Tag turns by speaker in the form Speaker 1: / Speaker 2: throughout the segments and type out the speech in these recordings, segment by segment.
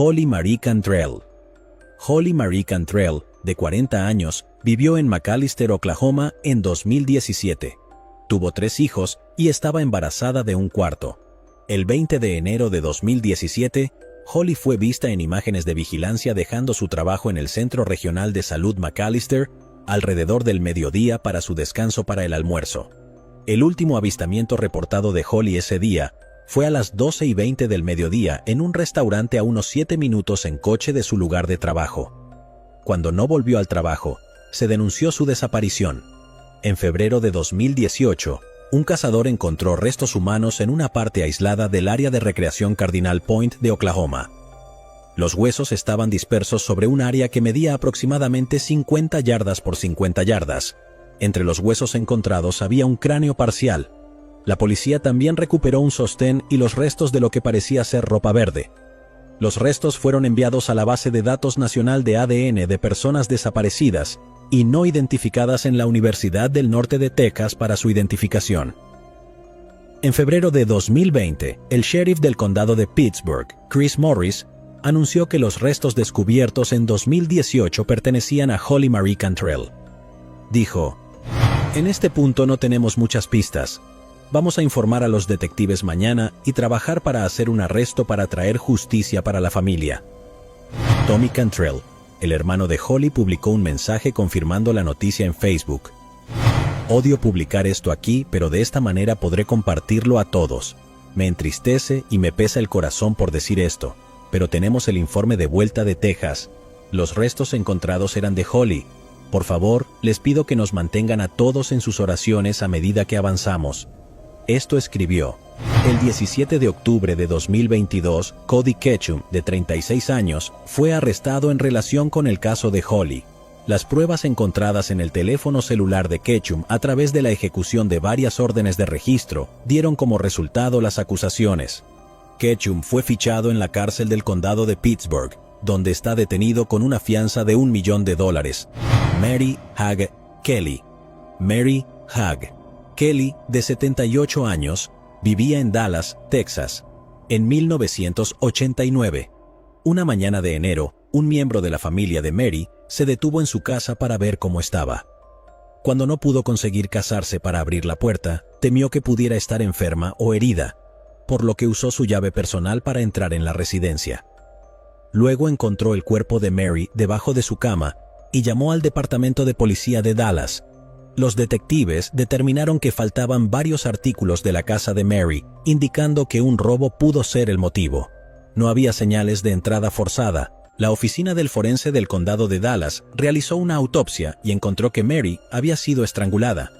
Speaker 1: Holly Marie Cantrell. Holly Marie Cantrell, de 40 años, vivió en McAllister, Oklahoma, en 2017. Tuvo 3 hijos y estaba embarazada de un cuarto. El 20 de enero de 2017, Holly fue vista en imágenes de vigilancia dejando su trabajo en el Centro Regional de Salud McAllister alrededor del mediodía para su descanso para el almuerzo. El último avistamiento reportado de Holly ese día fue a las 12:20 del mediodía en un restaurante a unos 7 minutos en coche de su lugar de trabajo. Cuando no volvió al trabajo, se denunció su desaparición. En febrero de 2018, un cazador encontró restos humanos en una parte aislada del área de recreación Cardinal Point de Oklahoma. Los huesos estaban dispersos sobre un área que medía aproximadamente 50 yardas por 50 yardas. Entre los huesos encontrados había un cráneo parcial. La policía también recuperó un sostén y los restos de lo que parecía ser ropa verde. Los restos fueron enviados a la base de datos nacional de ADN de personas desaparecidas y no identificadas en la Universidad del Norte de Texas para su identificación. En febrero de 2020, el sheriff del condado de Pittsburgh, Chris Morris, anunció que los restos descubiertos en 2018 pertenecían a Holly Marie Cantrell. Dijo: "En este punto no tenemos muchas pistas. Vamos a informar a los detectives mañana y trabajar para hacer un arresto para traer justicia para la familia". Tommy Cantrell, el hermano de Holly, publicó un mensaje confirmando la noticia en Facebook. "Odio publicar esto aquí, pero de esta manera podré compartirlo a todos. Me entristece y me pesa el corazón por decir esto, pero tenemos el informe de vuelta de Texas. Los restos encontrados eran de Holly. Por favor, les pido que nos mantengan a todos en sus oraciones a medida que avanzamos". Esto escribió. El 17 de octubre de 2022, Cody Ketchum, de 36 años, fue arrestado en relación con el caso de Holly. Las pruebas encontradas en el teléfono celular de Ketchum a través de la ejecución de varias órdenes de registro dieron como resultado las acusaciones. Ketchum fue fichado en la cárcel del condado de Pittsburgh, donde está detenido con una fianza de $1 millón. Mary Hagg Kelly. Mary Hagg Kelly, de 78 años, vivía en Dallas, Texas, en 1989. Una mañana de enero, un miembro de la familia de Mary se detuvo en su casa para ver cómo estaba. Cuando no pudo conseguir casarse para abrir la puerta, temió que pudiera estar enferma o herida, por lo que usó su llave personal para entrar en la residencia. Luego encontró el cuerpo de Mary debajo de su cama y llamó al departamento de policía de Dallas. Los detectives determinaron que faltaban varios artículos de la casa de Mary, indicando que un robo pudo ser el motivo. No había señales de entrada forzada. La oficina del forense del condado de Dallas realizó una autopsia y encontró que Mary había sido estrangulada.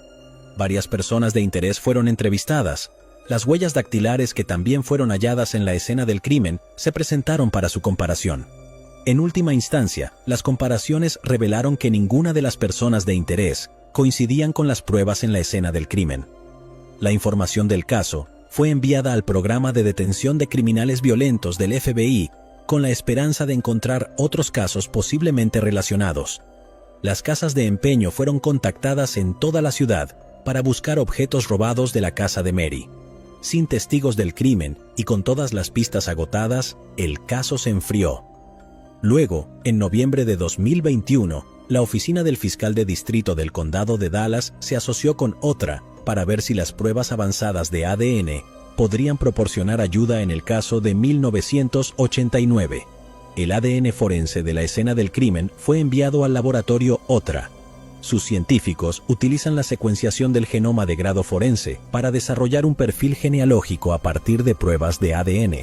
Speaker 1: Varias personas de interés fueron entrevistadas. Las huellas dactilares que también fueron halladas en la escena del crimen se presentaron para su comparación. En última instancia, las comparaciones revelaron que ninguna de las personas de interés coincidían con las pruebas en la escena del crimen. La información del caso fue enviada al programa de detención de criminales violentos del FBI con la esperanza de encontrar otros casos posiblemente relacionados. Las casas de empeño fueron contactadas en toda la ciudad para buscar objetos robados de la casa de Mary. Sin testigos del crimen y con todas las pistas agotadas, el caso se enfrió. Luego, en noviembre de 2021, la oficina del fiscal de distrito del condado de Dallas se asoció con otra para ver si las pruebas avanzadas de ADN podrían proporcionar ayuda en el caso de 1989. El ADN forense de la escena del crimen fue enviado al laboratorio OTRA. Sus científicos utilizan la secuenciación del genoma de grado forense para desarrollar un perfil genealógico a partir de pruebas de ADN.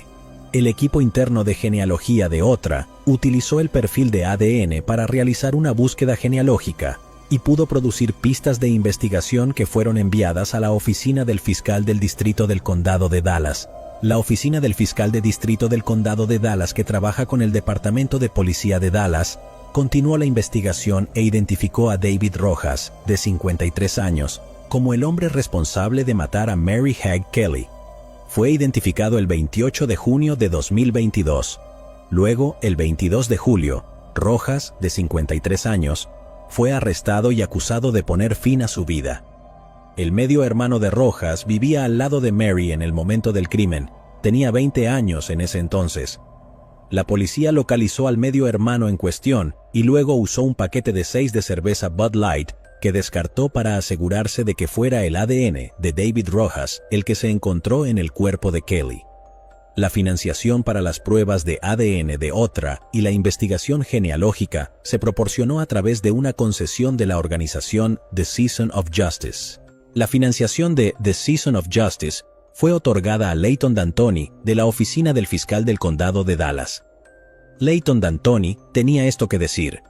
Speaker 1: El equipo interno de genealogía de OTRA utilizó el perfil de ADN para realizar una búsqueda genealógica y pudo producir pistas de investigación que fueron enviadas a la oficina del fiscal del distrito del condado de Dallas. La oficina del fiscal de distrito del condado de Dallas, que trabaja con el departamento de policía de Dallas, continuó la investigación e identificó a David Rojas, de 53 años, como el hombre responsable de matar a Mary Hagg Kelly. Fue identificado el 28 de junio de 2022. Luego, el 22 de julio, Rojas, de 53 años, fue arrestado y acusado de poner fin a su vida. El medio hermano de Rojas vivía al lado de Mary en el momento del crimen. Tenía 20 años en ese entonces. La policía localizó al medio hermano en cuestión y luego usó un paquete de 6 de cerveza Bud Light que descartó para asegurarse de que fuera el ADN de David Rojas el que se encontró en el cuerpo de Kelly. La financiación para las pruebas de ADN de Otra y la investigación genealógica se proporcionó a través de una concesión de la organización The Season of Justice. La financiación de The Season of Justice fue otorgada a Leighton D'Antoni de la oficina del fiscal del condado de Dallas. Leighton D'Antoni tenía esto que decir: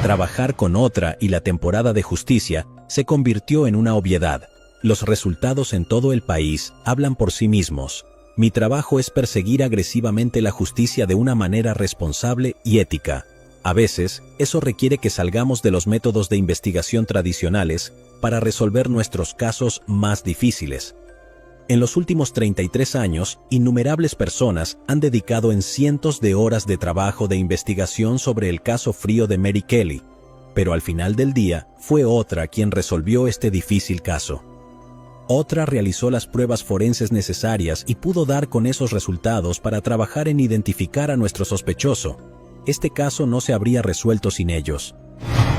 Speaker 1: trabajar con Otra y la temporada de justicia se convirtió en una obviedad. Los resultados en todo el país hablan por sí mismos. Mi trabajo es perseguir agresivamente la justicia de una manera responsable y ética. A veces, eso requiere que salgamos de los métodos de investigación tradicionales para resolver nuestros casos más difíciles. En los últimos 33 años, innumerables personas han dedicado en cientos de horas de trabajo de investigación sobre el caso frío de Mary Kelly, pero al final del día fue Otra quien resolvió este difícil caso. Otra realizó las pruebas forenses necesarias y pudo dar con esos resultados para trabajar en identificar a nuestro sospechoso. Este caso no se habría resuelto sin ellos.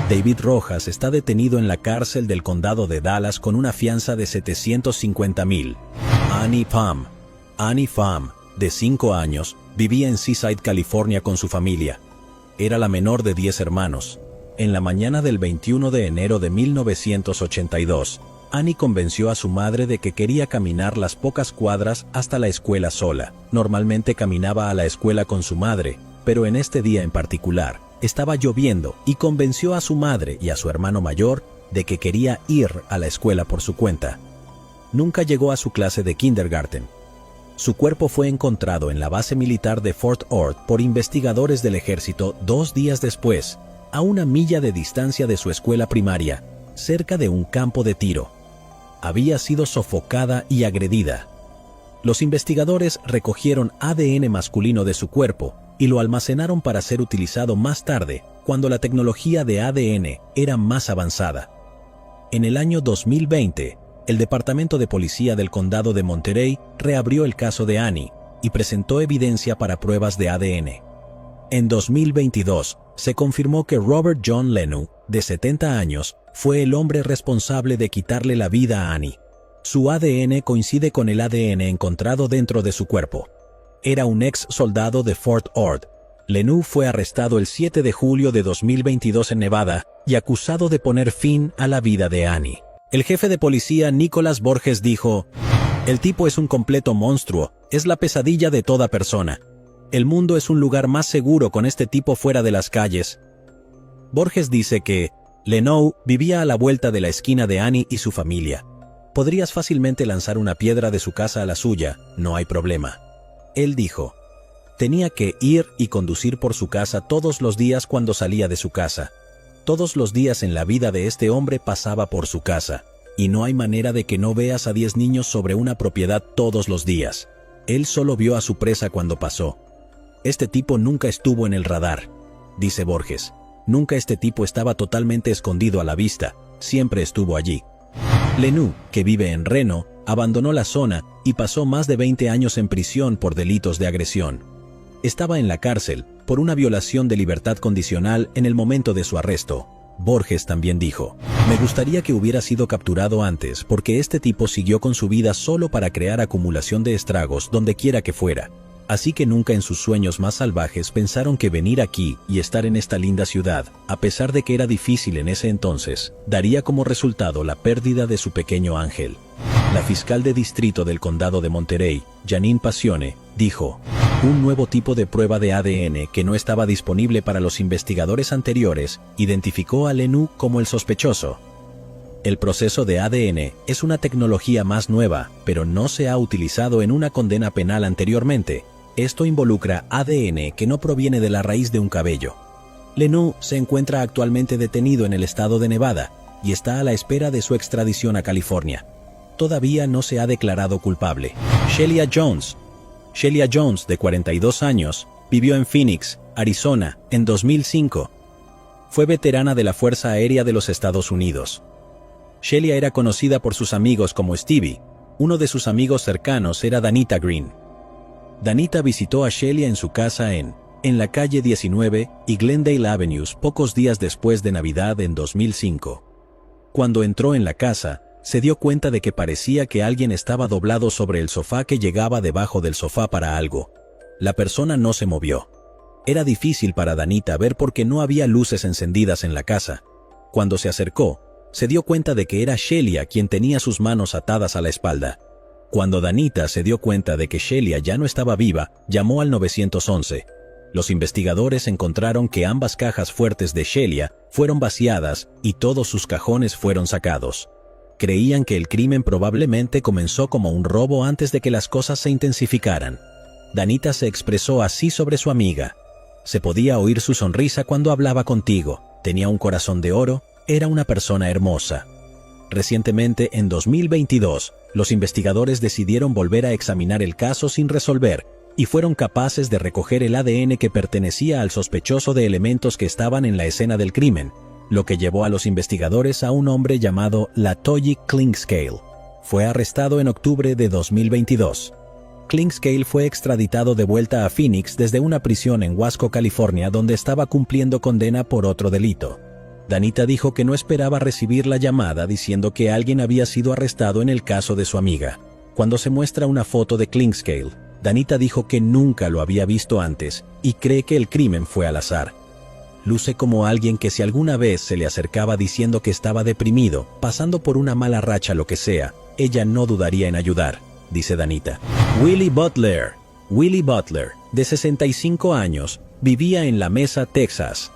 Speaker 1: David Rojas está detenido en la cárcel del condado de Dallas con una fianza de $750,000. Annie Pham, de 5 años, vivía en Seaside, California con su familia. Era la menor de 10 hermanos. En la mañana del 21 de enero de 1982, Annie convenció a su madre de que quería caminar las pocas cuadras hasta la escuela sola. Normalmente caminaba a la escuela con su madre, pero en este día en particular, estaba lloviendo y convenció a su madre y a su hermano mayor de que quería ir a la escuela por su cuenta. Nunca llegó a su clase de kindergarten. Su cuerpo fue encontrado en la base militar de Fort Ord por investigadores del ejército 2 días después, a 1 milla de distancia de su escuela primaria, cerca de un campo de tiro. Había sido sofocada y agredida. Los investigadores recogieron ADN masculino de su cuerpo y lo almacenaron para ser utilizado más tarde, cuando la tecnología de ADN era más avanzada. En el año 2020, el Departamento de Policía del Condado de Monterey reabrió el caso de Annie y presentó evidencia para pruebas de ADN. En 2022, se confirmó que Robert John Lenu, de 70 años, fue el hombre responsable de quitarle la vida a Annie. Su ADN coincide con el ADN encontrado dentro de su cuerpo. Era un ex soldado de Fort Ord. Lenu fue arrestado el 7 de julio de 2022 en Nevada y acusado de poner fin a la vida de Annie. El jefe de policía Nicholas Borges dijo: "El tipo es un completo monstruo, es la pesadilla de toda persona. El mundo es un lugar más seguro con este tipo fuera de las calles". Borges dice que Lenu vivía a la vuelta de la esquina de Annie y su familia. Podrías fácilmente lanzar una piedra de su casa a la suya, no hay problema. Él dijo: tenía que ir y conducir por su casa todos los días cuando salía de su casa. Todos los días en la vida de este hombre pasaba por su casa, y no hay manera de que no veas a 10 niños sobre una propiedad todos los días. Él solo vio a su presa cuando pasó. Este tipo nunca estuvo en el radar, dice Borges. Nunca este tipo estaba totalmente escondido a la vista, siempre estuvo allí. Lenu, que vive en Reno, abandonó la zona y pasó más de 20 años en prisión por delitos de agresión. Estaba en la cárcel por una violación de libertad condicional en el momento de su arresto. Borges también dijo: "Me gustaría que hubiera sido capturado antes, porque este tipo siguió con su vida solo para crear acumulación de estragos donde quiera que fuera. Así que nunca en sus sueños más salvajes pensaron que venir aquí y estar en esta linda ciudad, a pesar de que era difícil en ese entonces, daría como resultado la pérdida de su pequeño ángel". La fiscal de distrito del condado de Monterey, Janine Passione, dijo: "Un nuevo tipo de prueba de ADN que no estaba disponible para los investigadores anteriores identificó a Lenu como el sospechoso. El proceso de ADN es una tecnología más nueva, pero no se ha utilizado en una condena penal anteriormente. Esto involucra ADN que no proviene de la raíz de un cabello. Lenu se encuentra actualmente detenido en el estado de Nevada y está a la espera de su extradición a California. Todavía no se ha declarado culpable". Shelia Jones, de 42 años, vivió en Phoenix, Arizona, en 2005. Fue veterana de la Fuerza Aérea de los Estados Unidos. Shelia era conocida por sus amigos como Stevie. Uno de sus amigos cercanos era Danita Green. Danita visitó a Shelia en su casa en en la calle 19 y Glendale Avenues pocos días después de Navidad en 2005. Cuando entró en la casa, se dio cuenta de que parecía que alguien estaba doblado sobre el sofá que llegaba debajo del sofá para algo. La persona no se movió. Era difícil para Danita ver porque no había luces encendidas en la casa. Cuando se acercó, se dio cuenta de que era Shelia quien tenía sus manos atadas a la espalda. Cuando Danita se dio cuenta de que Shelia ya no estaba viva, llamó al 911. Los investigadores encontraron que ambas cajas fuertes de Shelia fueron vaciadas y todos sus cajones fueron sacados. Creían que el crimen probablemente comenzó como un robo antes de que las cosas se intensificaran. Danita se expresó así sobre su amiga. Se podía oír su sonrisa cuando hablaba contigo, tenía un corazón de oro, era una persona hermosa. Recientemente, en 2022, los investigadores decidieron volver a examinar el caso sin resolver, y fueron capaces de recoger el ADN que pertenecía al sospechoso de elementos que estaban en la escena del crimen, lo que llevó a los investigadores a un hombre llamado Latoyi Clinkscale. Fue arrestado en octubre de 2022. Clinkscale fue extraditado de vuelta a Phoenix desde una prisión en Wasco, California, donde estaba cumpliendo condena por otro delito. Danita dijo que no esperaba recibir la llamada diciendo que alguien había sido arrestado en el caso de su amiga. Cuando se muestra una foto de Clinkscale, Danita dijo que nunca lo había visto antes y cree que el crimen fue al azar. Luce como alguien que si alguna vez se le acercaba diciendo que estaba deprimido, pasando por una mala racha, lo que sea, ella no dudaría en ayudar, dice Danita. Willie Butler. Willie Butler, de 65 años, vivía en La Mesa, Texas.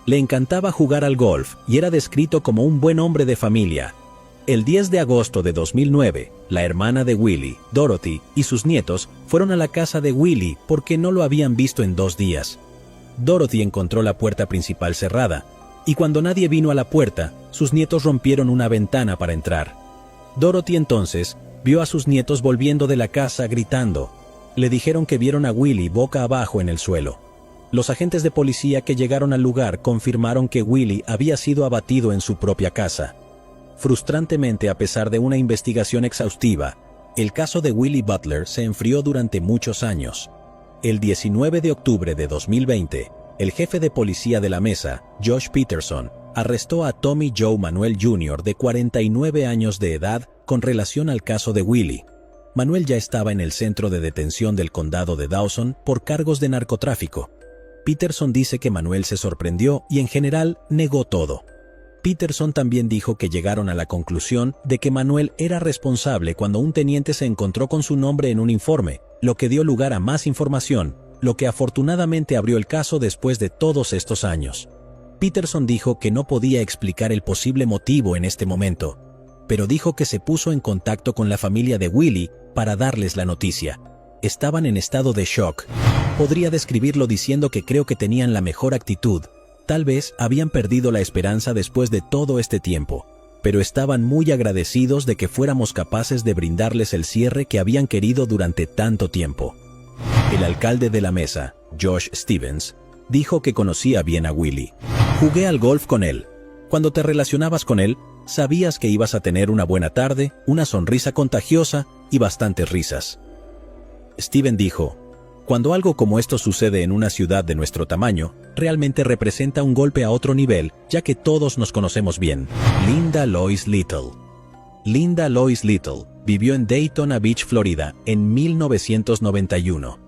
Speaker 1: Le encantaba jugar al golf y era descrito como un buen hombre de familia. El 10 de agosto de 2009, la hermana de Willie, Dorothy, y sus nietos fueron a la casa de Willie porque no lo habían visto en 2 días. Dorothy encontró la puerta principal cerrada, y cuando nadie vino a la puerta, sus nietos rompieron una ventana para entrar. Dorothy entonces vio a sus nietos volviendo de la casa gritando. Le dijeron que vieron a Willie boca abajo en el suelo. Los agentes de policía que llegaron al lugar confirmaron que Willie había sido abatido en su propia casa. Frustrantemente, a pesar de una investigación exhaustiva, el caso de Willie Butler se enfrió durante muchos años. El 19 de octubre de 2020, el jefe de policía de La Mesa, Josh Peterson, arrestó a Tommy Joe Manuel Jr. de 49 años de edad con relación al caso de Willie. Manuel ya estaba en el centro de detención del condado de Dawson por cargos de narcotráfico. Peterson dice que Manuel se sorprendió y en general negó todo. Peterson también dijo que llegaron a la conclusión de que Manuel era responsable cuando un teniente se encontró con su nombre en un informe, lo que dio lugar a más información, lo que afortunadamente abrió el caso después de todos estos años. Peterson dijo que no podía explicar el posible motivo en este momento, pero dijo que se puso en contacto con la familia de Willie para darles la noticia. Estaban en estado de shock. Podría describirlo diciendo que creo que tenían la mejor actitud. Tal vez habían perdido la esperanza después de todo este tiempo, pero estaban muy agradecidos de que fuéramos capaces de brindarles el cierre que habían querido durante tanto tiempo. El alcalde de La Mesa, Josh Stevens, dijo que conocía bien a Willie. Jugué al golf con él. Cuando te relacionabas con él, sabías que ibas a tener una buena tarde, una sonrisa contagiosa y bastantes risas. Steven dijo, cuando algo como esto sucede en una ciudad de nuestro tamaño, realmente representa un golpe a otro nivel, ya que todos nos conocemos bien. Linda Lois Little. Linda Lois Little vivió en Daytona Beach, Florida, en 1991.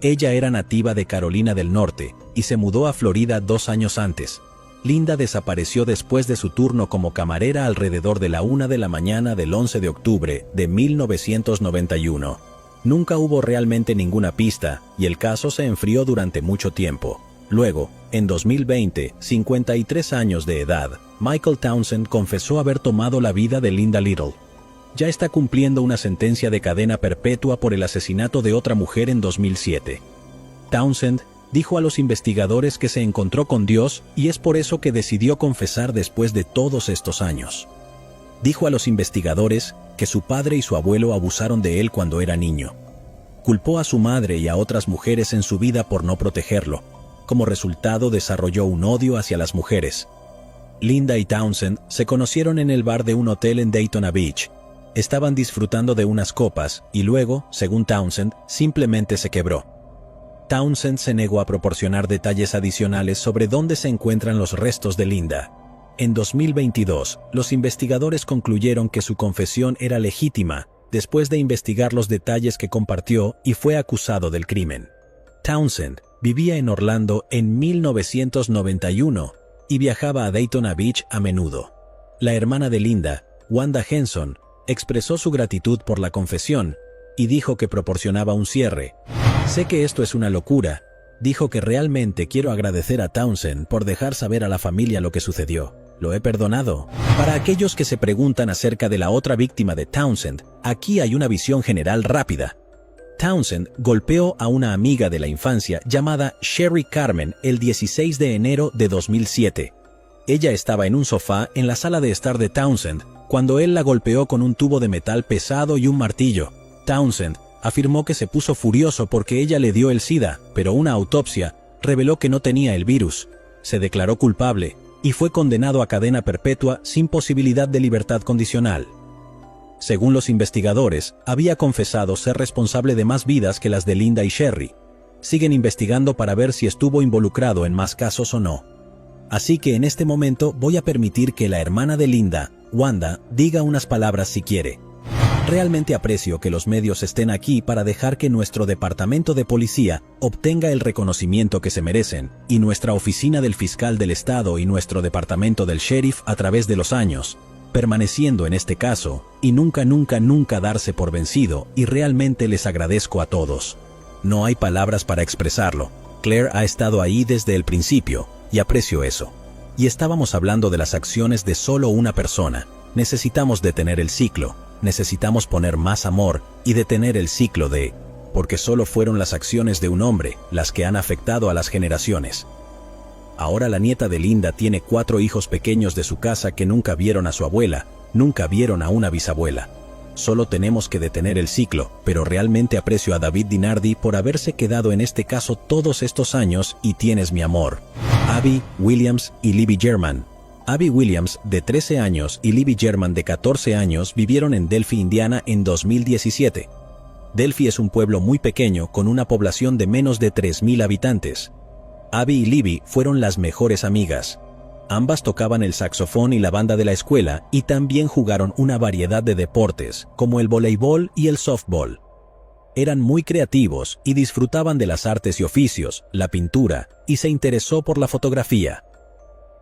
Speaker 1: Ella era nativa de Carolina del Norte y se mudó a Florida 2 años antes. Linda desapareció después de su turno como camarera alrededor de la 1 de la mañana del 11 de octubre de 1991. Nunca hubo realmente ninguna pista y el caso se enfrió durante mucho tiempo. Luego, en 2020, 53 años de edad, Michael Townsend confesó haber tomado la vida de Linda Little. Ya está cumpliendo una sentencia de cadena perpetua por el asesinato de otra mujer en 2007. Townsend dijo a los investigadores que se encontró con Dios y es por eso que decidió confesar después de todos estos años. Dijo a los investigadores que su padre y su abuelo abusaron de él cuando era niño. Culpó a su madre y a otras mujeres en su vida por no protegerlo. Como resultado, desarrolló un odio hacia las mujeres. Linda y Townsend se conocieron en el bar de un hotel en Daytona Beach. Estaban disfrutando de unas copas y luego, según Townsend, simplemente se quebró. Townsend se negó a proporcionar detalles adicionales sobre dónde se encuentran los restos de Linda. En 2022, los investigadores concluyeron que su confesión era legítima después de investigar los detalles que compartió y fue acusado del crimen. Townsend vivía en Orlando en 1991 y viajaba a Daytona Beach a menudo. La hermana de Linda, Wanda Henson, expresó su gratitud por la confesión y dijo que proporcionaba un cierre. «Sé que esto es una locura», dijo que realmente quiero agradecer a Townsend por dejar saber a la familia lo que sucedió. Lo he perdonado. Para aquellos que se preguntan acerca de la otra víctima de Townsend, aquí hay una visión general rápida. Townsend golpeó a una amiga de la infancia llamada Sherry Carmen el 16 de enero de 2007. Ella estaba en un sofá en la sala de estar de Townsend cuando él la golpeó con un tubo de metal pesado y un martillo. Townsend afirmó que se puso furioso porque ella le dio el SIDA, pero una autopsia reveló que no tenía el virus. Se declaró culpable y fue condenado a cadena perpetua sin posibilidad de libertad condicional. Según los investigadores, había confesado ser responsable de más vidas que las de Linda y Sherry. Siguen investigando para ver si estuvo involucrado en más casos o no. Así que en este momento voy a permitir que la hermana de Linda, Wanda, diga unas palabras si quiere. Realmente aprecio que los medios estén aquí para dejar que nuestro departamento de policía obtenga el reconocimiento que se merecen, y nuestra oficina del fiscal del estado y nuestro departamento del sheriff a través de los años, permaneciendo en este caso, y nunca darse por vencido, y realmente les agradezco a todos. No hay palabras para expresarlo. Claire ha estado ahí desde el principio, y aprecio eso. Y estábamos hablando de las acciones de solo una persona. Necesitamos detener el ciclo. Necesitamos poner más amor y detener el ciclo porque solo fueron las acciones de un hombre las que han afectado a las generaciones. Ahora la nieta de Linda tiene 4 hijos pequeños de su casa que nunca vieron a su abuela, nunca vieron a una bisabuela. Solo tenemos que detener el ciclo, pero realmente aprecio a David Dinardi por haberse quedado en este caso todos estos años y tienes mi amor. Abby Williams y Libby German. Abby Williams, de 13 años, y Libby German, de 14 años, vivieron en Delphi, Indiana, en 2017. Delphi es un pueblo muy pequeño con una población de menos de 3,000 habitantes. Abby y Libby fueron las mejores amigas. Ambas tocaban el saxofón y la banda de la escuela y también jugaron una variedad de deportes, como el voleibol y el softball. Eran muy creativos y disfrutaban de las artes y oficios, la pintura, y se interesó por la fotografía.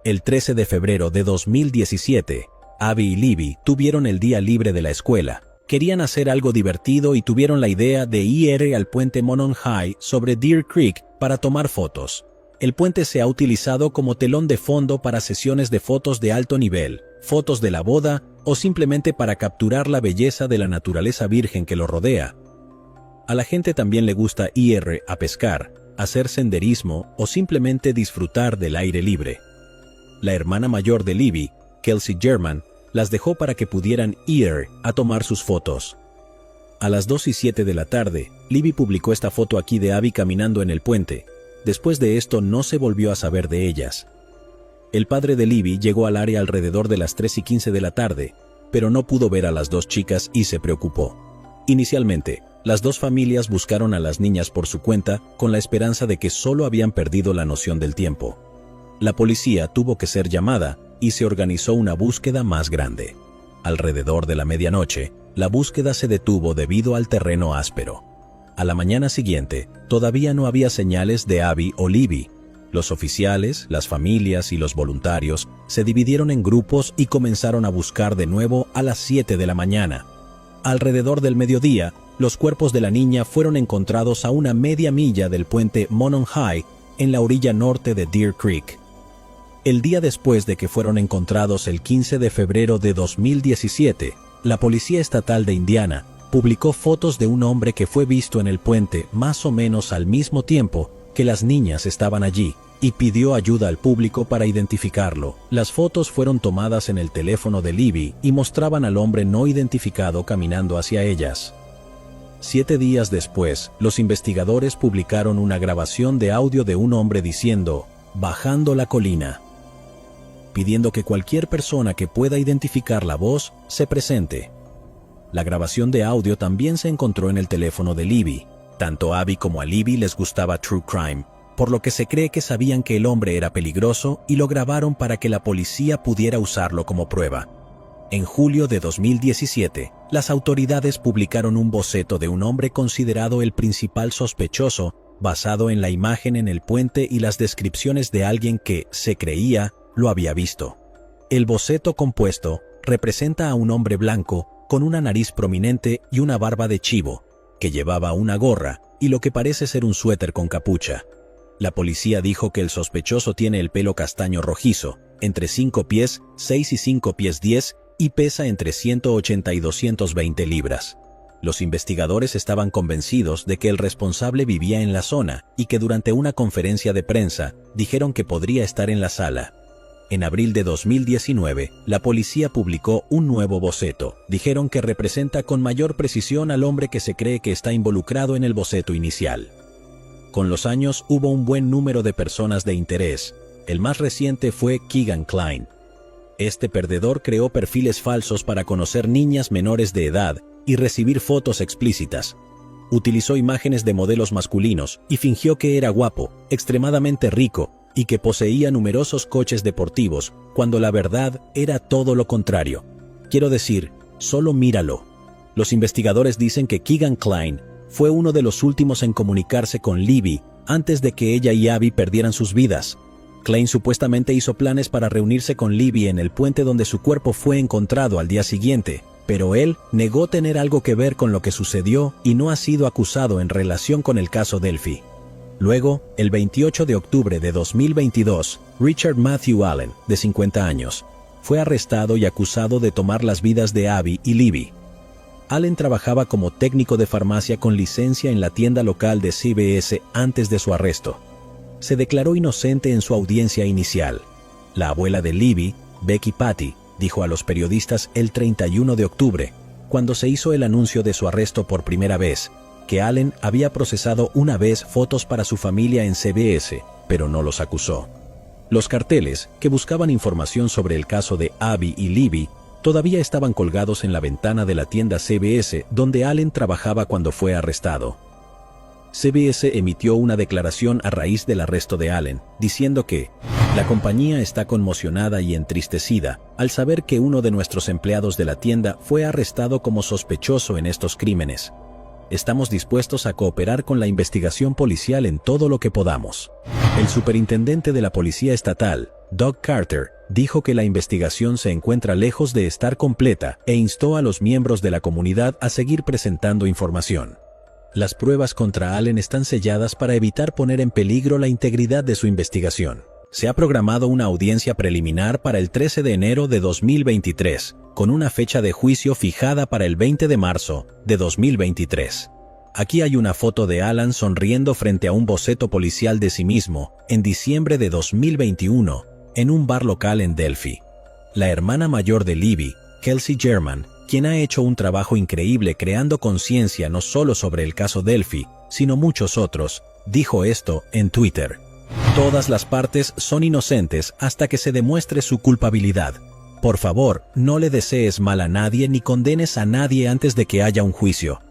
Speaker 1: El 13 de febrero de 2017, Abby y Libby tuvieron el día libre de la escuela. Querían hacer algo divertido y tuvieron la idea de ir al puente Monon High sobre Deer Creek para tomar fotos. El puente se ha utilizado como telón de fondo para sesiones de fotos de alto nivel, fotos de la boda o simplemente para capturar la belleza de la naturaleza virgen que lo rodea. A la gente también le gusta ir a pescar, hacer senderismo o simplemente disfrutar del aire libre. La hermana mayor de Libby, Kelsey German, las dejó para que pudieran ir a tomar sus fotos. A las 2:07 de la tarde, Libby publicó esta foto aquí de Abby caminando en el puente. Después de esto no se volvió a saber de ellas. El padre de Libby llegó al área alrededor de las 3:15 de la tarde, pero no pudo ver a las dos chicas y se preocupó. Inicialmente, las dos familias buscaron a las niñas por su cuenta con la esperanza de que solo habían perdido la noción del tiempo. La policía tuvo que ser llamada y se organizó una búsqueda más grande. Alrededor de la medianoche, la búsqueda se detuvo debido al terreno áspero. A la mañana siguiente, todavía no había señales de Abby o Libby. Los oficiales, las familias y los voluntarios se dividieron en grupos y comenzaron a buscar de nuevo a las 7 de la mañana. Alrededor del mediodía, los cuerpos de la niña fueron encontrados a una media milla del puente Monon High en la orilla norte de Deer Creek. El día después de que fueron encontrados el 15 de febrero de 2017, la Policía Estatal de Indiana publicó fotos de un hombre que fue visto en el puente más o menos al mismo tiempo que las niñas estaban allí, y pidió ayuda al público para identificarlo. Las fotos fueron tomadas en el teléfono de Libby y mostraban al hombre no identificado caminando hacia ellas. 7 días después, los investigadores publicaron una grabación de audio de un hombre diciendo, "Bajando la colina", pidiendo que cualquier persona que pueda identificar la voz se presente. La grabación de audio también se encontró en el teléfono de Libby. Tanto a Abby como a Libby les gustaba True Crime, por lo que se cree que sabían que el hombre era peligroso y lo grabaron para que la policía pudiera usarlo como prueba. En julio de 2017, las autoridades publicaron un boceto de un hombre considerado el principal sospechoso, basado en la imagen en el puente y las descripciones de alguien que, se creía, lo había visto. El boceto compuesto representa a un hombre blanco con una nariz prominente y una barba de chivo, que llevaba una gorra y lo que parece ser un suéter con capucha. La policía dijo que el sospechoso tiene el pelo castaño rojizo, entre 5 pies 6 y 5 pies 10 y pesa entre 180 y 220 libras. Los investigadores estaban convencidos de que el responsable vivía en la zona y que durante una conferencia de prensa dijeron que podría estar en la sala. En abril de 2019, la policía publicó un nuevo boceto. Dijeron que representa con mayor precisión al hombre que se cree que está involucrado en el boceto inicial. Con los años hubo un buen número de personas de interés. El más reciente fue Keegan Kline. Este perdedor creó perfiles falsos para conocer niñas menores de edad y recibir fotos explícitas. Utilizó imágenes de modelos masculinos y fingió que era guapo, extremadamente rico y que poseía numerosos coches deportivos, cuando la verdad era todo lo contrario. Quiero decir, solo míralo. Los investigadores dicen que Keegan Kline fue uno de los últimos en comunicarse con Libby antes de que ella y Abby perdieran sus vidas. Kline supuestamente hizo planes para reunirse con Libby en el puente donde su cuerpo fue encontrado al día siguiente, pero él negó tener algo que ver con lo que sucedió y no ha sido acusado en relación con el caso Delphi. Luego, el 28 de octubre de 2022, Richard Matthew Allen, de 50 años, fue arrestado y acusado de tomar las vidas de Abby y Libby. Allen trabajaba como técnico de farmacia con licencia en la tienda local de CVS antes de su arresto. Se declaró inocente en su audiencia inicial. La abuela de Libby, Becky Patty, dijo a los periodistas el 31 de octubre, cuando se hizo el anuncio de su arresto por primera vez, que Allen había procesado una vez fotos para su familia en CBS, pero no los acusó. Los carteles, que buscaban información sobre el caso de Abby y Libby, todavía estaban colgados en la ventana de la tienda CBS donde Allen trabajaba cuando fue arrestado. CBS emitió una declaración a raíz del arresto de Allen, diciendo que la compañía está conmocionada y entristecida al saber que uno de nuestros empleados de la tienda fue arrestado como sospechoso en estos crímenes. Estamos dispuestos a cooperar con la investigación policial en todo lo que podamos. El superintendente de la Policía Estatal, Doug Carter, dijo que la investigación se encuentra lejos de estar completa e instó a los miembros de la comunidad a seguir presentando información. Las pruebas contra Allen están selladas para evitar poner en peligro la integridad de su investigación. Se ha programado una audiencia preliminar para el 13 de enero de 2023, con una fecha de juicio fijada para el 20 de marzo de 2023. Aquí hay una foto de Allen sonriendo frente a un boceto policial de sí mismo en diciembre de 2021 en un bar local en Delphi. La hermana mayor de Libby, Kelsey German, quien ha hecho un trabajo increíble creando conciencia no solo sobre el caso Delphi, sino muchos otros, dijo esto en Twitter. Todas las partes son inocentes hasta que se demuestre su culpabilidad. Por favor, no le desees mal a nadie ni condenes a nadie antes de que haya un juicio.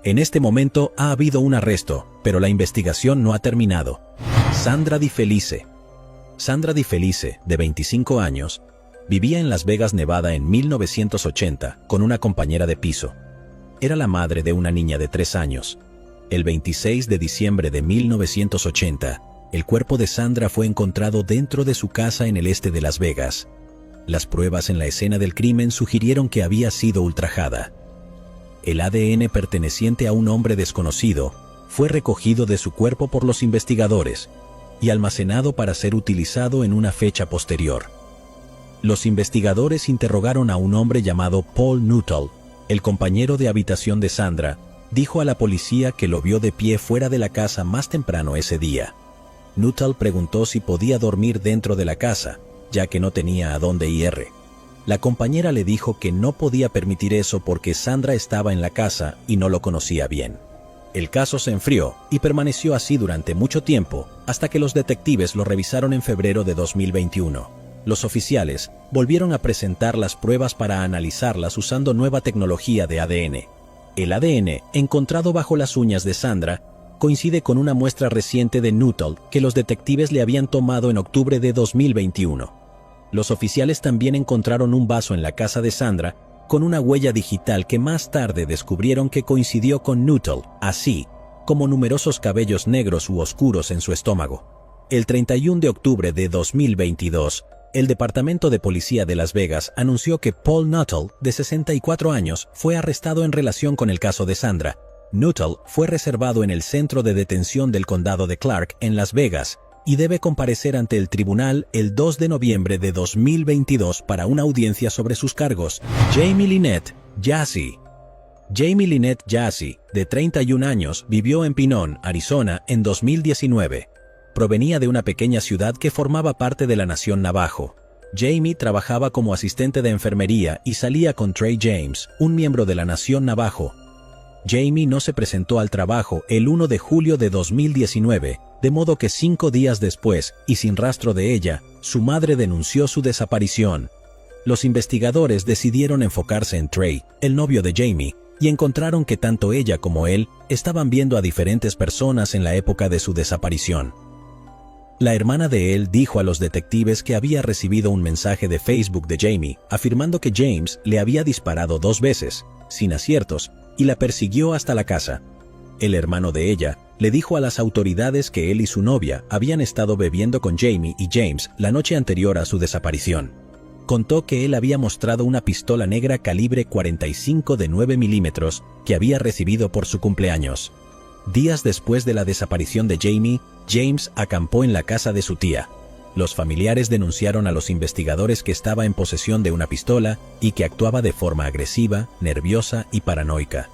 Speaker 1: En este momento ha habido un arresto, pero la investigación no ha terminado. Sandra Di Felice. Sandra Di Felice, de 25 años, vivía en Las Vegas, Nevada en 1980 con una compañera de piso. Era la madre de una niña de 3 años. El 26 de diciembre de 1980, el cuerpo de Sandra fue encontrado dentro de su casa en el este de Las Vegas. Las pruebas en la escena del crimen sugirieron que había sido ultrajada. El ADN perteneciente a un hombre desconocido fue recogido de su cuerpo por los investigadores y almacenado para ser utilizado en una fecha posterior. Los investigadores interrogaron a un hombre llamado Paul Nuttall. El compañero de habitación de Sandra dijo a la policía que lo vio de pie fuera de la casa más temprano ese día. Nuttall preguntó si podía dormir dentro de la casa, ya que no tenía a dónde ir. La compañera le dijo que no podía permitir eso porque Sandra estaba en la casa y no lo conocía bien. El caso se enfrió y permaneció así durante mucho tiempo, hasta que los detectives lo revisaron en febrero de 2021. Los oficiales volvieron a presentar las pruebas para analizarlas usando nueva tecnología de ADN. El ADN encontrado bajo las uñas de Sandra coincide con una muestra reciente de Nuttall que los detectives le habían tomado en octubre de 2021. Los oficiales también encontraron un vaso en la casa de Sandra con una huella digital que más tarde descubrieron que coincidió con Nuttall, así como numerosos cabellos negros u oscuros en su estómago. El 31 de octubre de 2022, el Departamento de Policía de Las Vegas anunció que Paul Nuttall, de 64 años, fue arrestado en relación con el caso de Sandra. Nuttall fue reservado en el centro de detención del condado de Clark, en Las Vegas, y debe comparecer ante el tribunal el 2 de noviembre de 2022 para una audiencia sobre sus cargos. Jamie Lynette Jassy. Jamie Lynette Jassy, de 31 años, vivió en Pinon, Arizona, en 2019. Provenía de una pequeña ciudad que formaba parte de la nación Navajo. Jamie trabajaba como asistente de enfermería y salía con Trey James, un miembro de la nación Navajo. Jamie no se presentó al trabajo el 1 de julio de 2019, de modo que 5 días después, y sin rastro de ella, su madre denunció su desaparición. Los investigadores decidieron enfocarse en Trey, el novio de Jamie, y encontraron que tanto ella como él estaban viendo a diferentes personas en la época de su desaparición. La hermana de él dijo a los detectives que había recibido un mensaje de Facebook de Jamie, afirmando que James le había disparado 2 veces, sin aciertos, y la persiguió hasta la casa. El hermano de ella le dijo a las autoridades que él y su novia habían estado bebiendo con Jamie y James la noche anterior a su desaparición. Contó que él había mostrado una pistola negra calibre 45 de 9 milímetros que había recibido por su cumpleaños. Días después de la desaparición de Jamie, James acampó en la casa de su tía. Los familiares denunciaron a los investigadores que estaba en posesión de una pistola y que actuaba de forma agresiva, nerviosa y paranoica.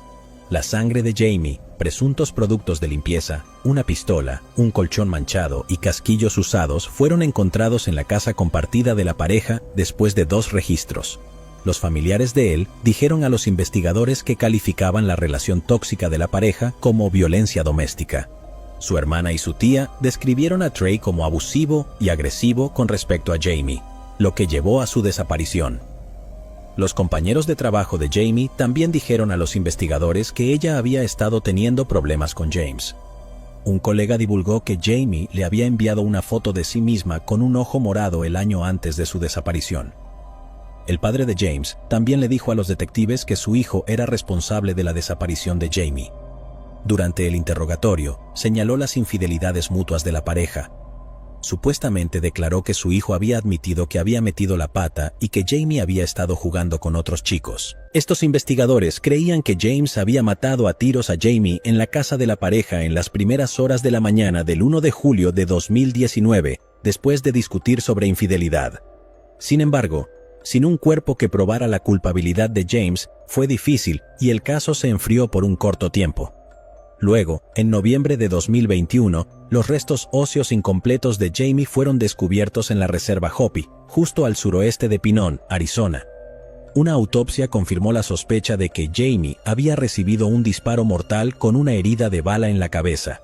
Speaker 1: La sangre de Jamie, presuntos productos de limpieza, una pistola, un colchón manchado y casquillos usados fueron encontrados en la casa compartida de la pareja después de 2 registros. Los familiares de él dijeron a los investigadores que calificaban la relación tóxica de la pareja como violencia doméstica. Su hermana y su tía describieron a Trey como abusivo y agresivo con respecto a Jamie, lo que llevó a su desaparición. Los compañeros de trabajo de Jamie también dijeron a los investigadores que ella había estado teniendo problemas con James. Un colega divulgó que Jamie le había enviado una foto de sí misma con un ojo morado el año antes de su desaparición. El padre de James también le dijo a los detectives que su hijo era responsable de la desaparición de Jamie. Durante el interrogatorio, señaló las infidelidades mutuas de la pareja. Supuestamente declaró que su hijo había admitido que había metido la pata y que Jamie había estado jugando con otros chicos. Estos investigadores creían que James había matado a tiros a Jamie en la casa de la pareja en las primeras horas de la mañana del 1 de julio de 2019, después de discutir sobre infidelidad. Sin embargo, sin un cuerpo que probara la culpabilidad de James, fue difícil y el caso se enfrió por un corto tiempo. Luego, en noviembre de 2021, los restos óseos incompletos de Jamie fueron descubiertos en la reserva Hopi, justo al suroeste de Pinon, Arizona. Una autopsia confirmó la sospecha de que Jamie había recibido un disparo mortal con una herida de bala en la cabeza.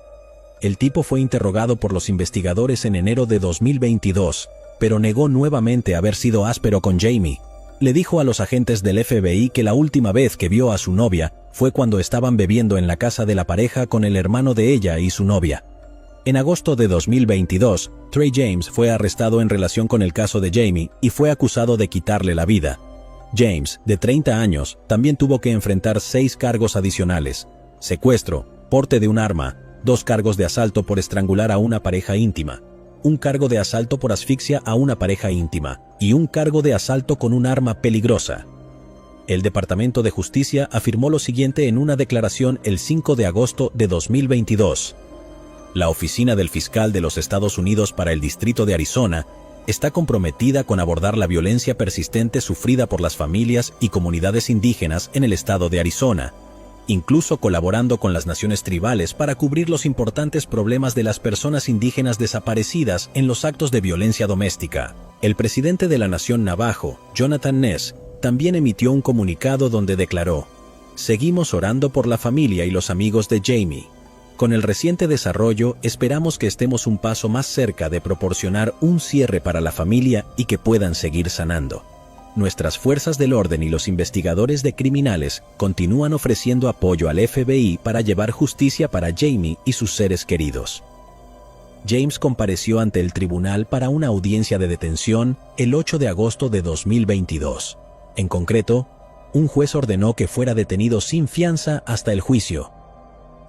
Speaker 1: El tipo fue interrogado por los investigadores en enero de 2022, pero negó nuevamente haber sido áspero con Jamie. Le dijo a los agentes del FBI que la última vez que vio a su novia fue cuando estaban bebiendo en la casa de la pareja con el hermano de ella y su novia. En agosto de 2022, Trey James fue arrestado en relación con el caso de Jamie y fue acusado de quitarle la vida. James, de 30 años, también tuvo que enfrentar 6 cargos adicionales: secuestro, porte de un arma, 2 cargos de asalto por estrangular a una pareja íntima, un cargo de asalto por asfixia a una pareja íntima y un cargo de asalto con un arma peligrosa. El Departamento de Justicia afirmó lo siguiente en una declaración el 5 de agosto de 2022. La Oficina del Fiscal de los Estados Unidos para el Distrito de Arizona está comprometida con abordar la violencia persistente sufrida por las familias y comunidades indígenas en el estado de Arizona, incluso colaborando con las naciones tribales para cubrir los importantes problemas de las personas indígenas desaparecidas en los actos de violencia doméstica. El presidente de la nación Navajo, Jonathan Ness, también emitió un comunicado donde declaró: "Seguimos orando por la familia y los amigos de Jamie. Con el reciente desarrollo, esperamos que estemos un paso más cerca de proporcionar un cierre para la familia y que puedan seguir sanando". nuestras fuerzas del orden y los investigadores de criminales continúan ofreciendo apoyo al FBI para llevar justicia para Jamie y sus seres queridos. James compareció ante el tribunal para una audiencia de detención el 8 de agosto de 2022. En concreto, un juez ordenó que fuera detenido sin fianza hasta el juicio.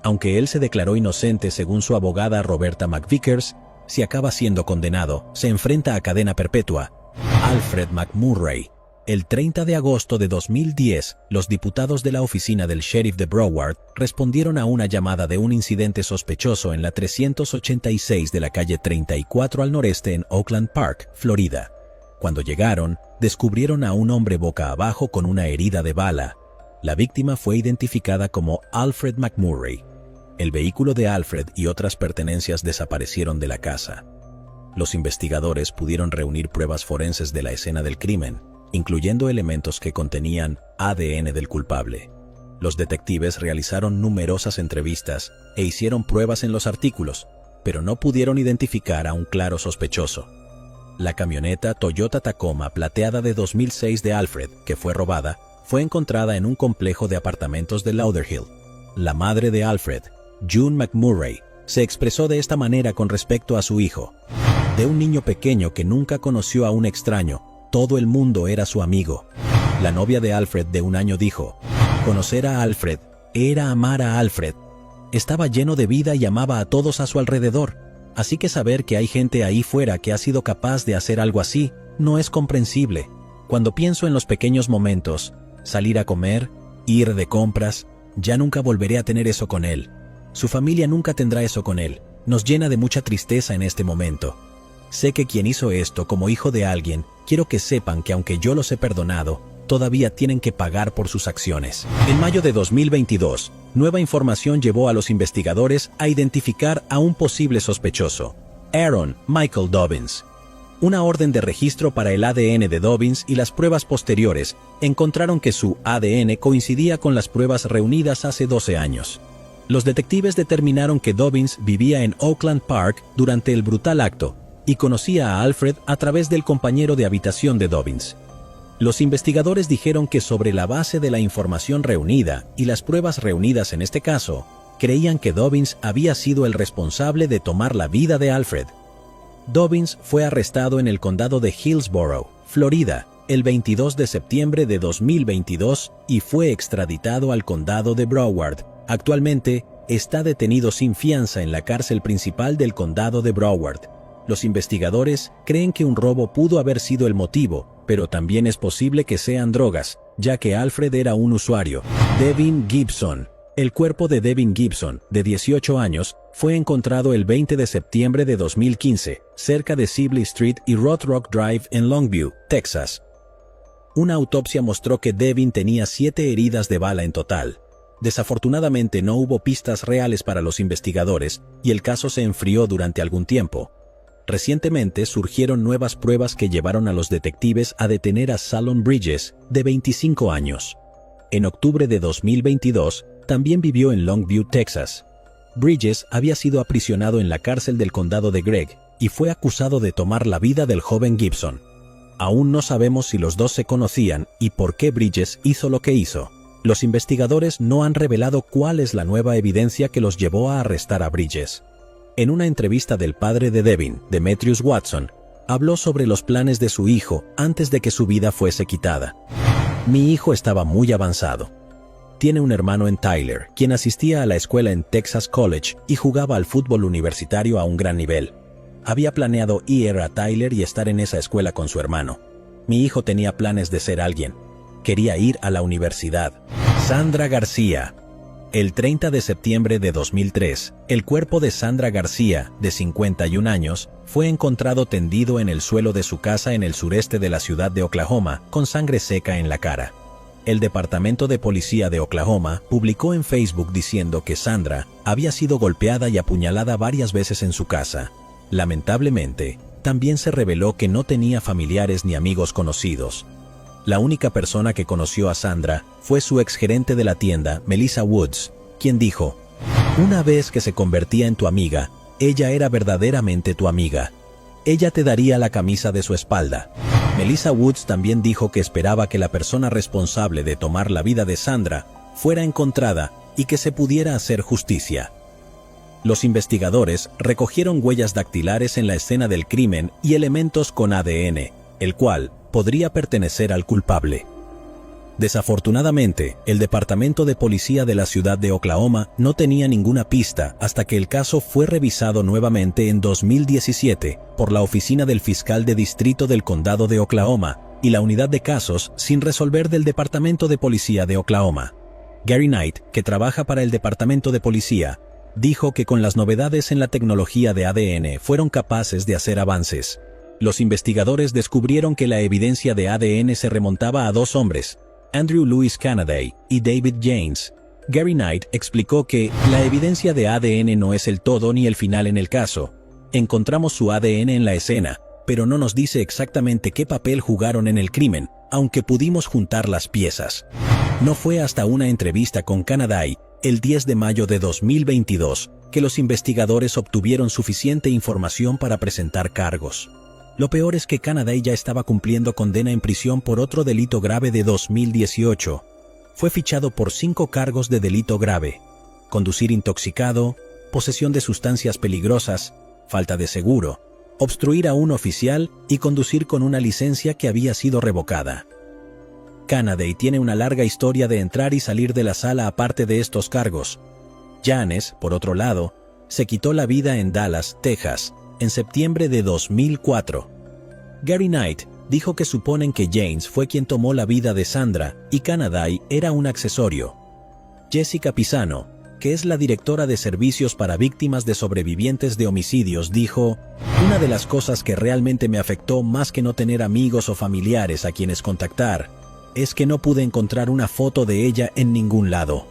Speaker 1: Aunque él se declaró inocente según su abogada Roberta McVickers, si acaba siendo condenado, se enfrenta a cadena perpetua. Alfred McMurray. El 30 de agosto de 2010, los diputados de la oficina del sheriff de Broward respondieron a una llamada de un incidente sospechoso en la 386 de la calle 34 al noreste en Oakland Park, Florida. Cuando llegaron, descubrieron a un hombre boca abajo con una herida de bala. La víctima fue identificada como Alfred McMurray. El vehículo de Alfred y otras pertenencias desaparecieron de la casa. Los investigadores pudieron reunir pruebas forenses de la escena del crimen, incluyendo elementos que contenían ADN del culpable. Los detectives realizaron numerosas entrevistas e hicieron pruebas en los artículos, pero no pudieron identificar a un claro sospechoso. La camioneta Toyota Tacoma plateada de 2006 de Alfred, que fue robada, fue encontrada en un complejo de apartamentos de Lauderhill. La madre de Alfred, June McMurray, se expresó de esta manera con respecto a su hijo. De un niño pequeño que nunca conoció a un extraño, todo el mundo era su amigo. La novia de Alfred de 1 año dijo, conocer a Alfred era amar a Alfred. Estaba lleno de vida y amaba a todos a su alrededor. Así que saber que hay gente ahí fuera que ha sido capaz de hacer algo así, no es comprensible. Cuando pienso en los pequeños momentos, salir a comer, ir de compras, ya nunca volveré a tener eso con él. Su familia nunca tendrá eso con él. Nos llena de mucha tristeza en este momento. Sé que quien hizo esto como hijo de alguien, quiero que sepan que aunque yo los he perdonado, todavía tienen que pagar por sus acciones. En mayo de 2022, nueva información llevó a los investigadores a identificar a un posible sospechoso, Aaron Michael Dobbins. Una orden de registro para el ADN de Dobbins y las pruebas posteriores encontraron que su ADN coincidía con las pruebas reunidas hace 12 años. Los detectives determinaron que Dobbins vivía en Oakland Park durante el brutal acto y conocía a Alfred a través del compañero de habitación de Dobbins. Los investigadores dijeron que sobre la base de la información reunida y las pruebas reunidas en este caso, creían que Dobbins había sido el responsable de tomar la vida de Alfred. Dobbins fue arrestado en el condado de Hillsborough, Florida, el 22 de septiembre de 2022 y fue extraditado al condado de Broward. Actualmente, está detenido sin fianza en la cárcel principal del condado de Broward. Los investigadores creen que un robo pudo haber sido el motivo, pero también es posible que sean drogas, ya que Alfred era un usuario. Devin Gibson. El cuerpo de Devin Gibson, de 18 años, fue encontrado el 20 de septiembre de 2015, cerca de Sibley Street y Road Rock Drive en Longview, Texas. Una autopsia mostró que Devin tenía 7 heridas de bala en total. Desafortunadamente no hubo pistas reales para los investigadores y el caso se enfrió durante algún tiempo. Recientemente surgieron nuevas pruebas que llevaron a los detectives a detener a Salon Bridges, de 25 años. En octubre de 2022, también vivió en Longview, Texas. Bridges había sido aprisionado en la cárcel del condado de Gregg y fue acusado de tomar la vida del joven Gibson. Aún no sabemos si los dos se conocían y por qué Bridges hizo lo que hizo. Los investigadores no han revelado cuál es la nueva evidencia que los llevó a arrestar a Bridges. En una entrevista del padre de Devin, Demetrius Watson, habló sobre los planes de su hijo antes de que su vida fuese quitada. Mi hijo estaba muy avanzado. Tiene un hermano en Tyler, quien asistía a la escuela en Texas College y jugaba al fútbol universitario a un gran nivel. Había planeado ir a Tyler y estar en esa escuela con su hermano. Mi hijo tenía planes de ser alguien. Quería ir a la universidad. Sandra García. El 30 de septiembre de 2003, el cuerpo de Sandra García, de 51 años, fue encontrado tendido en el suelo de su casa en el sureste de la ciudad de Oklahoma, con sangre seca en la cara. El Departamento de Policía de Oklahoma publicó en Facebook diciendo que Sandra había sido golpeada y apuñalada varias veces en su casa. Lamentablemente, también se reveló que no tenía familiares ni amigos conocidos. La única persona que conoció a Sandra fue su exgerente de la tienda, Melissa Woods, quien dijo: «Una vez que se convertía en tu amiga, ella era verdaderamente tu amiga. Ella te daría la camisa de su espalda». Melissa Woods también dijo que esperaba que la persona responsable de tomar la vida de Sandra fuera encontrada y que se pudiera hacer justicia. Los investigadores recogieron huellas dactilares en la escena del crimen y elementos con ADN, el cual podría pertenecer al culpable. Desafortunadamente, el Departamento de Policía de la ciudad de Oklahoma no tenía ninguna pista hasta que el caso fue revisado nuevamente en 2017 por la Oficina del Fiscal de Distrito del Condado de Oklahoma y la Unidad de Casos sin resolver del Departamento de Policía de Oklahoma. Gary Knight, que trabaja para el Departamento de Policía, dijo que con las novedades en la tecnología de ADN fueron capaces de hacer avances. Los investigadores descubrieron que la evidencia de ADN se remontaba a dos hombres, Andrew Louis Canaday y David James. Gary Knight explicó que la evidencia de ADN no es el todo ni el final en el caso. Encontramos su ADN en la escena, pero no nos dice exactamente qué papel jugaron en el crimen, aunque pudimos juntar las piezas. No fue hasta una entrevista con Canaday, el 10 de mayo de 2022, que los investigadores obtuvieron suficiente información para presentar cargos. Lo peor es que Canaday ya estaba cumpliendo condena en prisión por otro delito grave de 2018. Fue fichado por 5 cargos de delito grave: conducir intoxicado, posesión de sustancias peligrosas, falta de seguro, obstruir a un oficial y conducir con una licencia que había sido revocada. Canaday tiene una larga historia de entrar y salir de la sala aparte de estos cargos. Janes, por otro lado, se quitó la vida en Dallas, Texas, en septiembre de 2004. Gary Knight dijo que suponen que James fue quien tomó la vida de Sandra y Canaday era un accesorio. Jessica Pisano, que es la directora de servicios para víctimas de sobrevivientes de homicidios, dijo: "Una de las cosas que realmente me afectó más que no tener amigos o familiares a quienes contactar, es que no pude encontrar una foto de ella en ningún lado.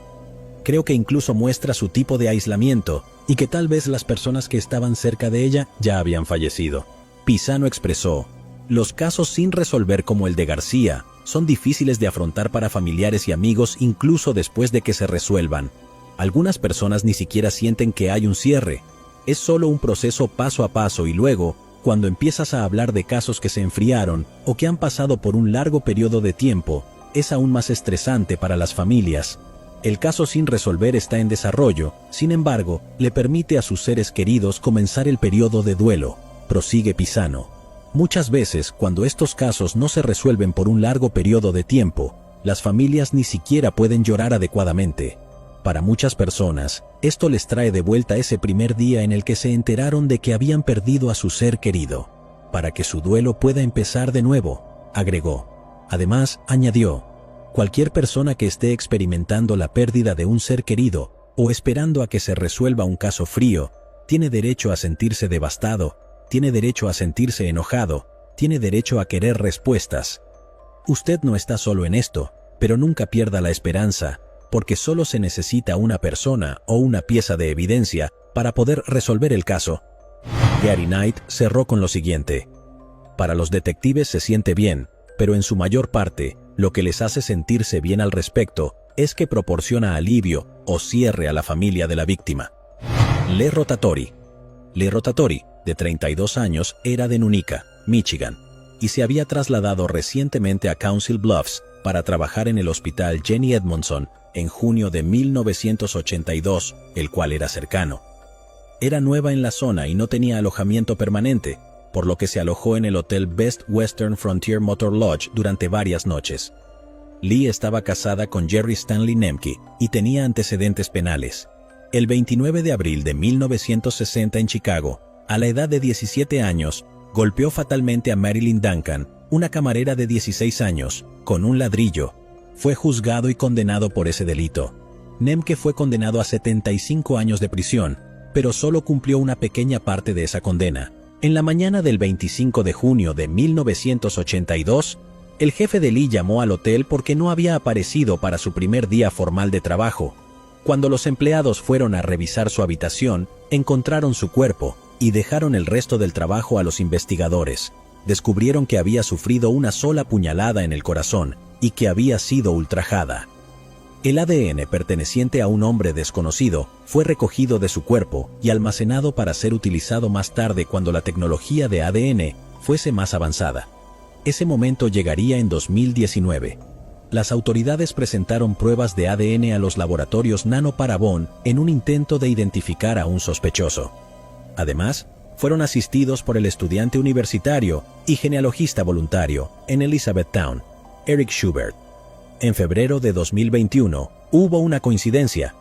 Speaker 1: Creo que incluso muestra su tipo de aislamiento y que tal vez las personas que estaban cerca de ella ya habían fallecido". Pisano expresó: "Los casos sin resolver como el de García son difíciles de afrontar para familiares y amigos incluso después de que se resuelvan. Algunas personas ni siquiera sienten que hay un cierre. Es solo un proceso paso a paso y luego, cuando empiezas a hablar de casos que se enfriaron o que han pasado por un largo periodo de tiempo, es aún más estresante para las familias. El caso sin resolver está en desarrollo, sin embargo, le permite a sus seres queridos comenzar el periodo de duelo", prosigue Pisano. Muchas veces, cuando estos casos no se resuelven por un largo periodo de tiempo, las familias ni siquiera pueden llorar adecuadamente. Para muchas personas, esto les trae de vuelta ese primer día en el que se enteraron de que habían perdido a su ser querido. Para que su duelo pueda empezar de nuevo, agregó. Además, añadió: "Cualquier persona que esté experimentando la pérdida de un ser querido o esperando a que se resuelva un caso frío, tiene derecho a sentirse devastado, tiene derecho a sentirse enojado, tiene derecho a querer respuestas. Usted no está solo en esto, pero nunca pierda la esperanza, porque solo se necesita una persona o una pieza de evidencia para poder resolver el caso". Gary Knight cerró con lo siguiente: "Para los detectives se siente bien, pero en su mayor parte, lo que les hace sentirse bien al respecto es que proporciona alivio o cierre a la familia de la víctima". Lee Rotatori. Lee Rotatori, de 32 años, era de Nunica, Michigan, y se había trasladado recientemente a Council Bluffs para trabajar en el hospital Jenny Edmondson en junio de 1982, el cual era cercano. Era nueva en la zona y no tenía alojamiento permanente, por lo que se alojó en el hotel Best Western Frontier Motor Lodge durante varias noches. Lee estaba casada con Jerry Stanley Nemke y tenía antecedentes penales. El 29 de abril de 1960 en Chicago, a la edad de 17 años, golpeó fatalmente a Marilyn Duncan, una camarera de 16 años, con un ladrillo. Fue juzgado y condenado por ese delito. Nemke fue condenado a 75 años de prisión, pero solo cumplió una pequeña parte de esa condena. En la mañana del 25 de junio de 1982, el jefe de Lee llamó al hotel porque no había aparecido para su primer día formal de trabajo. Cuando los empleados fueron a revisar su habitación, encontraron su cuerpo y dejaron el resto del trabajo a los investigadores. Descubrieron que había sufrido una sola puñalada en el corazón y que había sido ultrajada. El ADN perteneciente a un hombre desconocido fue recogido de su cuerpo y almacenado para ser utilizado más tarde cuando la tecnología de ADN fuese más avanzada. ese momento llegaría en 2019. Las autoridades presentaron pruebas de ADN a los laboratorios Nano Parabon en un intento de identificar a un sospechoso. Además, fueron asistidos por el estudiante universitario y genealogista voluntario en Elizabethtown, Eric Schubert. En febrero de 2021, hubo una coincidencia.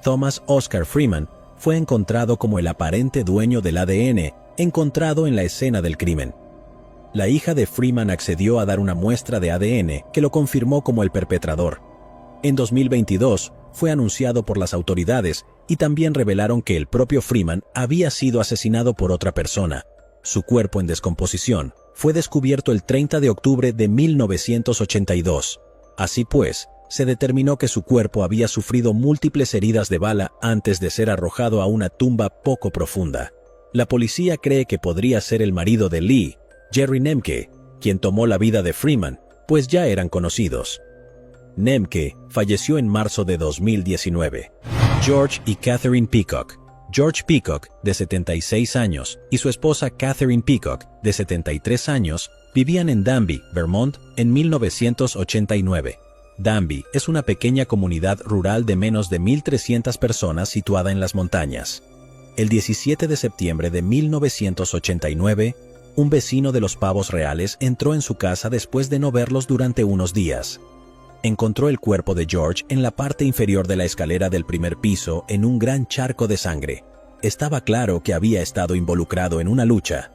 Speaker 1: Thomas Oscar Freeman fue encontrado como el aparente dueño del ADN encontrado en la escena del crimen. La hija de Freeman accedió a dar una muestra de ADN que lo confirmó como el perpetrador. En 2022, fue anunciado por las autoridades y también revelaron que el propio Freeman había sido asesinado por otra persona. Su cuerpo en descomposición fue descubierto el 30 de octubre de 1982. Así pues, se determinó que su cuerpo había sufrido múltiples heridas de bala antes de ser arrojado a una tumba poco profunda. La policía cree que podría ser el marido de Lee, Jerry Nemke, quien tomó la vida de Freeman, pues ya eran conocidos. Nemke falleció en marzo de 2019. George y Catherine Peacock. George Peacock, de 76 años, y su esposa Catherine Peacock, de 73 años, vivían en Danby, Vermont, en 1989. Danby es una pequeña comunidad rural de menos de 1.300 personas situada en las montañas. El 17 de septiembre de 1989, un vecino de los Pavos Reales entró en su casa después de no verlos durante unos días. Encontró el cuerpo de George en la parte inferior de la escalera del primer piso en un gran charco de sangre. Estaba claro que había estado involucrado en una lucha.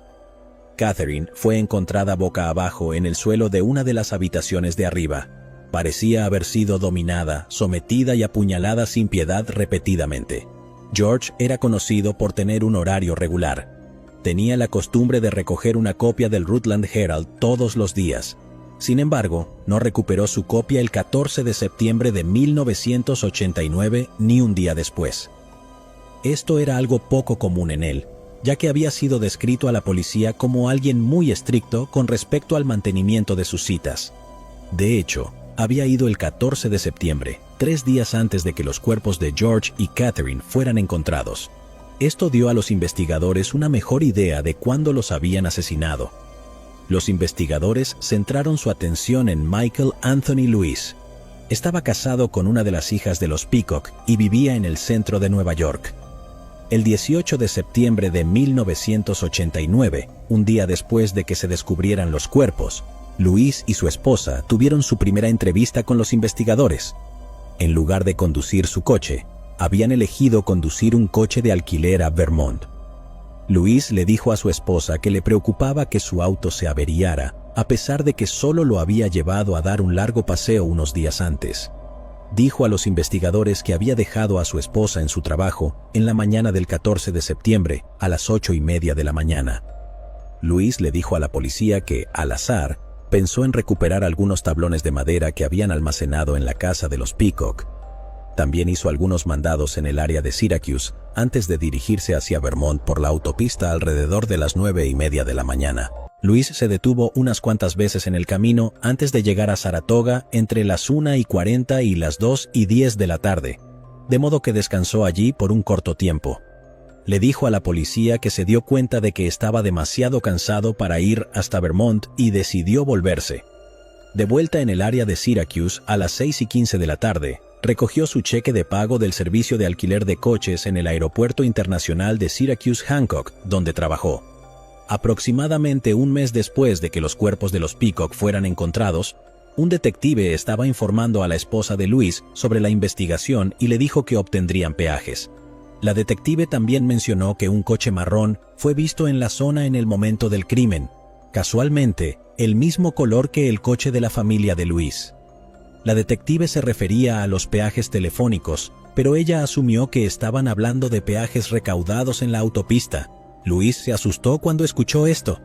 Speaker 1: Catherine fue encontrada boca abajo en el suelo de una de las habitaciones de arriba. Parecía haber sido dominada, sometida y apuñalada sin piedad repetidamente. George era conocido por tener un horario regular. Tenía la costumbre de recoger una copia del Rutland Herald todos los días. Sin embargo, no recuperó su copia el 14 de septiembre de 1989 ni un día después. Esto era algo poco común en él, ya que había sido descrito a la policía como alguien muy estricto con respecto al mantenimiento de sus citas. De hecho, había ido el 14 de septiembre, 3 días antes de que los cuerpos de George y Catherine fueran encontrados. Esto dio a los investigadores una mejor idea de cuándo los habían asesinado. Los investigadores centraron su atención en Michael Anthony Lewis. Estaba casado con una de las hijas de los Peacock y vivía en el centro de Nueva York. El 18 de septiembre de 1989, un día después de que se descubrieran los cuerpos, Lewis y su esposa tuvieron su primera entrevista con los investigadores. En lugar de conducir su coche, habían elegido conducir un coche de alquiler a Vermont. Lewis le dijo a su esposa que le preocupaba que su auto se averiara, a pesar de que solo lo había llevado a dar un largo paseo unos días antes. Dijo a los investigadores que había dejado a su esposa en su trabajo en la mañana del 14 de septiembre a las 8:30 de la mañana. Lewis le dijo a la policía que, al azar, pensó en recuperar algunos tablones de madera que habían almacenado en la casa de los Peacock. También hizo algunos mandados en el área de Syracuse antes de dirigirse hacia Vermont por la autopista alrededor de las 9:30 de la mañana. Lewis se detuvo unas cuantas veces en el camino antes de llegar a Saratoga entre las 1:40 y las 2:10 de la tarde, de modo que descansó allí por un corto tiempo. Le dijo a la policía que se dio cuenta de que estaba demasiado cansado para ir hasta Vermont y decidió volverse. De vuelta en el área de Syracuse a las 6:15 de la tarde, recogió su cheque de pago del servicio de alquiler de coches en el Aeropuerto Internacional de Syracuse-Hancock, donde trabajó. Aproximadamente un mes después de que los cuerpos de los Peacock fueran encontrados, un detective estaba informando a la esposa de Lewis sobre la investigación y le dijo que obtendrían peajes. La detective también mencionó que un coche marrón fue visto en la zona en el momento del crimen, casualmente, el mismo color que el coche de la familia de Lewis. La detective se refería a los peajes telefónicos, pero ella asumió que estaban hablando de peajes recaudados en la autopista. Lewis se asustó cuando escuchó esto.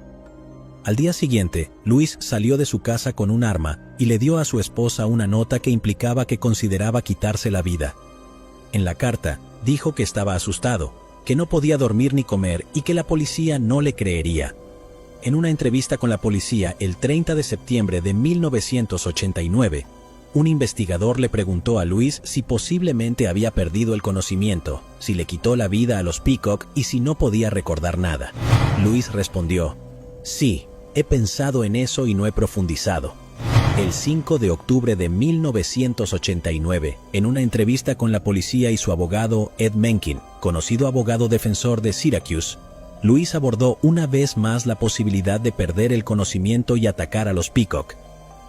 Speaker 1: Al día siguiente, Lewis salió de su casa con un arma y le dio a su esposa una nota que implicaba que consideraba quitarse la vida. En la carta, dijo que estaba asustado, que no podía dormir ni comer y que la policía no le creería. En una entrevista con la policía el 30 de septiembre de 1989, un investigador le preguntó a Lewis si posiblemente había perdido el conocimiento, si le quitó la vida a los Peacock y si no podía recordar nada. Lewis respondió, sí, he pensado en eso y no he profundizado. El 5 de octubre de 1989, en una entrevista con la policía y su abogado Ed Menken, conocido abogado defensor de Syracuse, Louise abordó una vez más la posibilidad de perder el conocimiento y atacar a los Peacock.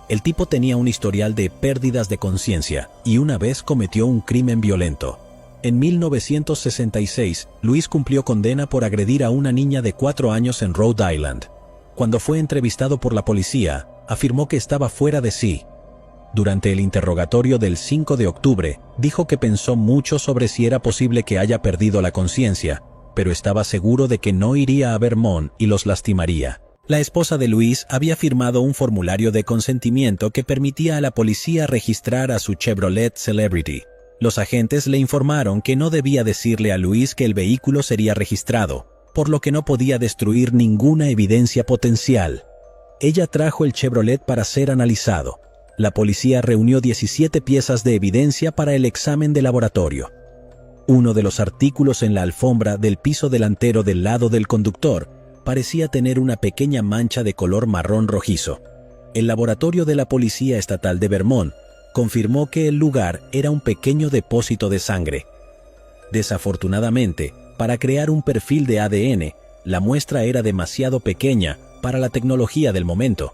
Speaker 1: El tipo tenía un historial de pérdidas de conciencia y una vez cometió un crimen violento. En 1966, Louise cumplió condena por agredir a una niña de 4 años en Rhode Island. Cuando fue entrevistado por la policía, afirmó que estaba fuera de sí. Durante el interrogatorio del 5 de octubre, dijo que pensó mucho sobre si era posible que haya perdido la conciencia, pero estaba seguro de que no iría a Vermont y los lastimaría. La esposa de Louise había firmado un formulario de consentimiento que permitía a la policía registrar a su Chevrolet Celebrity. Los agentes le informaron que no debía decirle a Louise que el vehículo sería registrado, por lo que no podía destruir ninguna evidencia potencial. Ella trajo el Chevrolet para ser analizado. La policía reunió 17 piezas de evidencia para el examen de laboratorio. Uno de los artículos en la alfombra del piso delantero del lado del conductor parecía tener una pequeña mancha de color marrón rojizo. El laboratorio de la Policía Estatal de Vermont confirmó que el lugar era un pequeño depósito de sangre. Desafortunadamente, para crear un perfil de ADN, la muestra era demasiado pequeña para la tecnología del momento.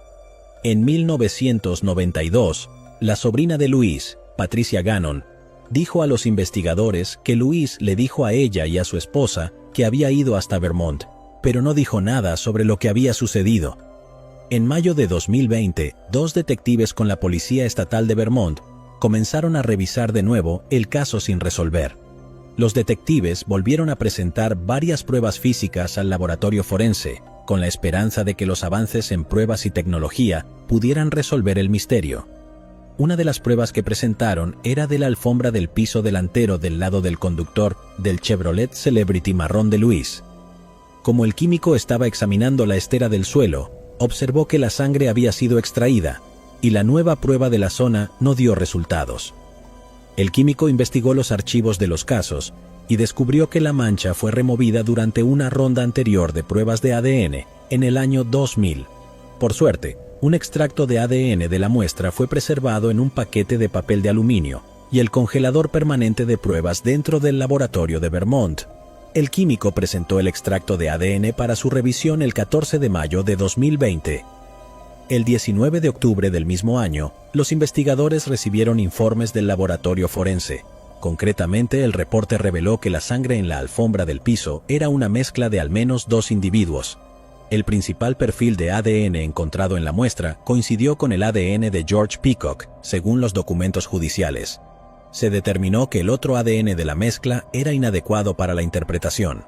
Speaker 1: En 1992, la sobrina de Louise, Patricia Gannon, dijo a los investigadores que Louise le dijo a ella y a su esposa que había ido hasta Vermont, pero no dijo nada sobre lo que había sucedido. En mayo de 2020, 2 detectives con la Policía Estatal de Vermont comenzaron a revisar de nuevo el caso sin resolver. Los detectives volvieron a presentar varias pruebas físicas al laboratorio forense, con la esperanza de que los avances en pruebas y tecnología pudieran resolver el misterio. Una de las pruebas que presentaron era de la alfombra del piso delantero del lado del conductor del Chevrolet Celebrity marrón de Louise. Como el químico estaba examinando la estera del suelo, observó que la sangre había sido extraída, y la nueva prueba de la zona no dio resultados. El químico investigó los archivos de los casos y descubrió que la mancha fue removida durante una ronda anterior de pruebas de ADN en el año 2000. Por suerte, un extracto de ADN de la muestra fue preservado en un paquete de papel de aluminio y el congelador permanente de pruebas dentro del laboratorio de Vermont. El químico presentó el extracto de ADN para su revisión el 14 de mayo de 2020. El 19 de octubre del mismo año, los investigadores recibieron informes del laboratorio forense. Concretamente, el reporte reveló que la sangre en la alfombra del piso era una mezcla de al menos 2 individuos. El principal perfil de ADN encontrado en la muestra coincidió con el ADN de George Peacock, según los documentos judiciales. Se determinó que el otro ADN de la mezcla era inadecuado para la interpretación.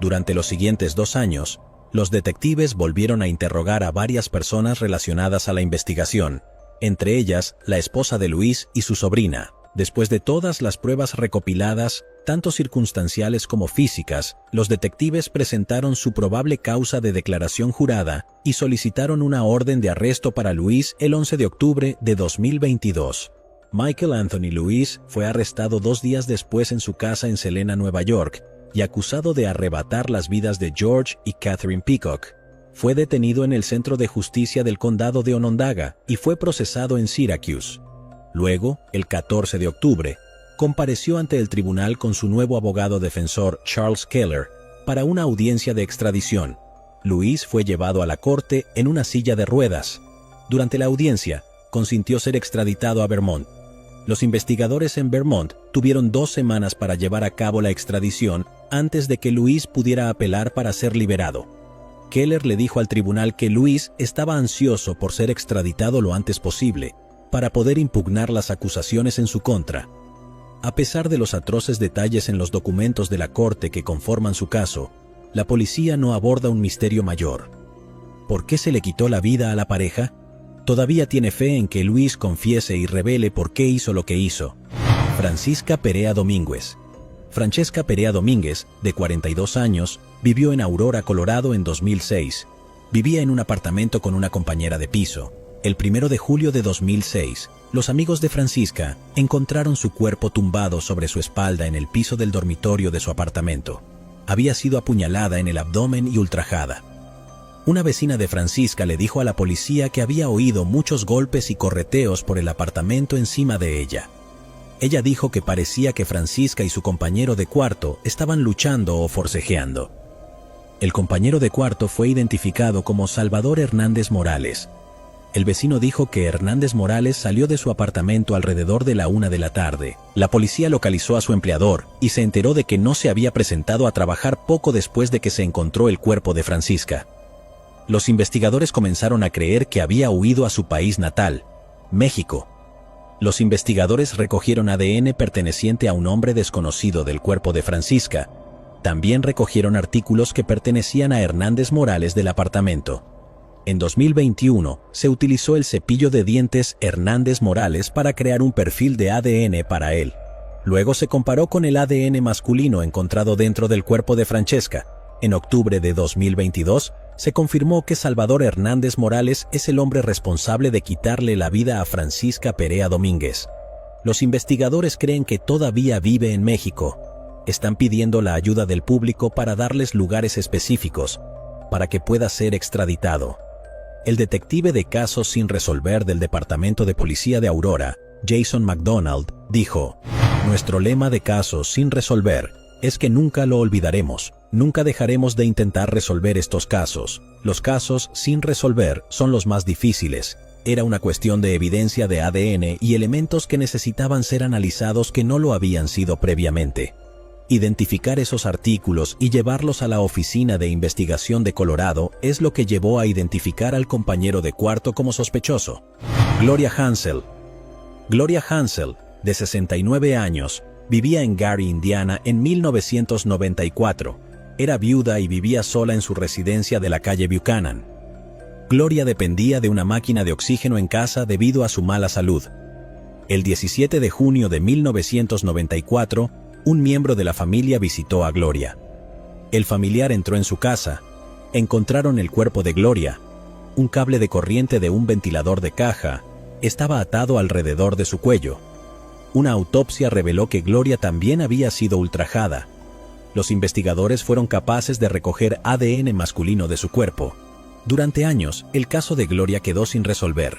Speaker 1: Durante los siguientes 2 años, los detectives volvieron a interrogar a varias personas relacionadas a la investigación, entre ellas la esposa de Louise y su sobrina. Después de todas las pruebas recopiladas, tanto circunstanciales como físicas, los detectives presentaron su probable causa de declaración jurada y solicitaron una orden de arresto para Louise el 11 de octubre de 2022. Michael Anthony Louise fue arrestado 2 días después en su casa en Helena, Nueva York, y acusado de arrebatar las vidas de George y Catherine Peacock. Fue detenido en el Centro de Justicia del Condado de Onondaga y fue procesado en Syracuse. Luego, el 14 de octubre, compareció ante el tribunal con su nuevo abogado defensor Charles Keller para una audiencia de extradición. Louise fue llevado a la corte en una silla de ruedas. Durante la audiencia, consintió ser extraditado a Vermont. Los investigadores en Vermont tuvieron 2 semanas para llevar a cabo la extradición antes de que Louise pudiera apelar para ser liberado. Keller le dijo al tribunal que Louise estaba ansioso por ser extraditado lo antes posible, para poder impugnar las acusaciones en su contra. A pesar de los atroces detalles en los documentos de la corte que conforman su caso, la policía no aborda un misterio mayor. ¿Por qué se le quitó la vida a la pareja? Todavía tiene fe en que Louise confiese y revele por qué hizo lo que hizo. Francisca Perea Domínguez. Francesca Perea Domínguez, de 42 años, vivió en Aurora, Colorado en 2006. Vivía en un apartamento con una compañera de piso. El 1 de julio de 2006, los amigos de Francisca encontraron su cuerpo tumbado sobre su espalda en el piso del dormitorio de su apartamento. Había sido apuñalada en el abdomen y ultrajada. Una vecina de Francisca le dijo a la policía que había oído muchos golpes y correteos por el apartamento encima de ella. Ella dijo que parecía que Francisca y su compañero de cuarto estaban luchando o forcejeando. El compañero de cuarto fue identificado como Salvador Hernández Morales. El vecino dijo que Hernández Morales salió de su apartamento alrededor de la 1 de la tarde. La policía localizó a su empleador y se enteró de que no se había presentado a trabajar poco después de que se encontró el cuerpo de Francisca. Los investigadores comenzaron a creer que había huido a su país natal, México. Los investigadores recogieron ADN perteneciente a un hombre desconocido del cuerpo de Francisca. También recogieron artículos que pertenecían a Hernández Morales del apartamento. En 2021, se utilizó el cepillo de dientes Hernández Morales para crear un perfil de ADN para él. Luego se comparó con el ADN masculino encontrado dentro del cuerpo de Francesca. En octubre de 2022, se confirmó que Salvador Hernández Morales es el hombre responsable de quitarle la vida a Francisca Perea Domínguez. Los investigadores creen que todavía vive en México. Están pidiendo la ayuda del público para darles lugares específicos, para que pueda ser extraditado. El detective de casos sin resolver del Departamento de Policía de Aurora, Jason McDonald, dijo: "Nuestro lema de casos sin resolver es que nunca lo olvidaremos. Nunca dejaremos de intentar resolver estos casos. Los casos sin resolver son los más difíciles. Era una cuestión de evidencia de ADN y elementos que necesitaban ser analizados que no lo habían sido previamente. Identificar esos artículos y llevarlos a la Oficina de Investigación de Colorado es lo que llevó a identificar al compañero de cuarto como sospechoso". Gloria Hansel. Gloria Hansel, de 69 años, vivía en Gary, Indiana, en 1994. Era viuda y vivía sola en su residencia de la calle Buchanan. Gloria dependía de una máquina de oxígeno en casa debido a su mala salud. El 17 de junio de 1994, un miembro de la familia visitó a Gloria. El familiar entró en su casa. Encontraron el cuerpo de Gloria. Un cable de corriente de un ventilador de caja estaba atado alrededor de su cuello. Una autopsia reveló que Gloria también había sido ultrajada. Los investigadores fueron capaces de recoger ADN masculino de su cuerpo. Durante años, el caso de Gloria quedó sin resolver.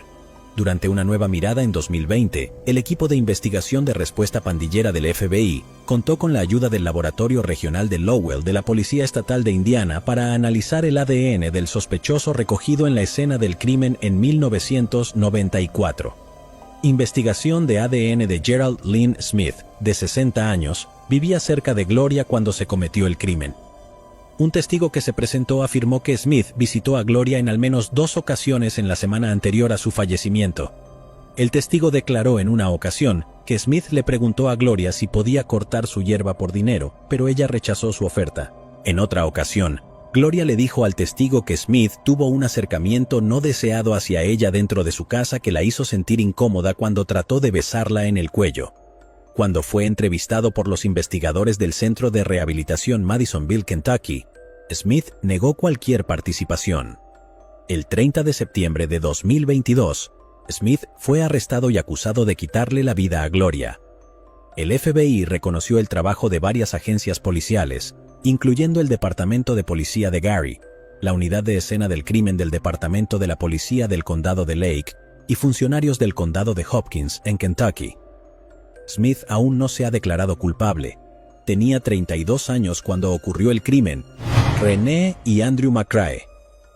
Speaker 1: Durante una nueva mirada en 2020, el equipo de investigación de respuesta pandillera del FBI contó con la ayuda del Laboratorio Regional de Lowell de la Policía Estatal de Indiana para analizar el ADN del sospechoso recogido en la escena del crimen en 1994. Investigación de ADN de Gerald Lynn Smith, de 60 años, vivía cerca de Gloria cuando se cometió el crimen. Un testigo que se presentó afirmó que Smith visitó a Gloria en al menos 2 ocasiones en la semana anterior a su fallecimiento. El testigo declaró en una ocasión que Smith le preguntó a Gloria si podía cortar su hierba por dinero, pero ella rechazó su oferta. En otra ocasión, Gloria le dijo al testigo que Smith tuvo un acercamiento no deseado hacia ella dentro de su casa que la hizo sentir incómoda cuando trató de besarla en el cuello. Cuando fue entrevistado por los investigadores del Centro de Rehabilitación Madisonville, Kentucky, Smith negó cualquier participación. El 30 de septiembre de 2022, Smith fue arrestado y acusado de quitarle la vida a Gloria. El FBI reconoció el trabajo de varias agencias policiales, incluyendo el Departamento de Policía de Gary, la Unidad de Escena del Crimen del Departamento de la Policía del Condado de Lake y funcionarios del Condado de Hopkins, en Kentucky. Smith aún no se ha declarado culpable. Tenía 32 años cuando ocurrió el crimen. Renee y Andrew McRae.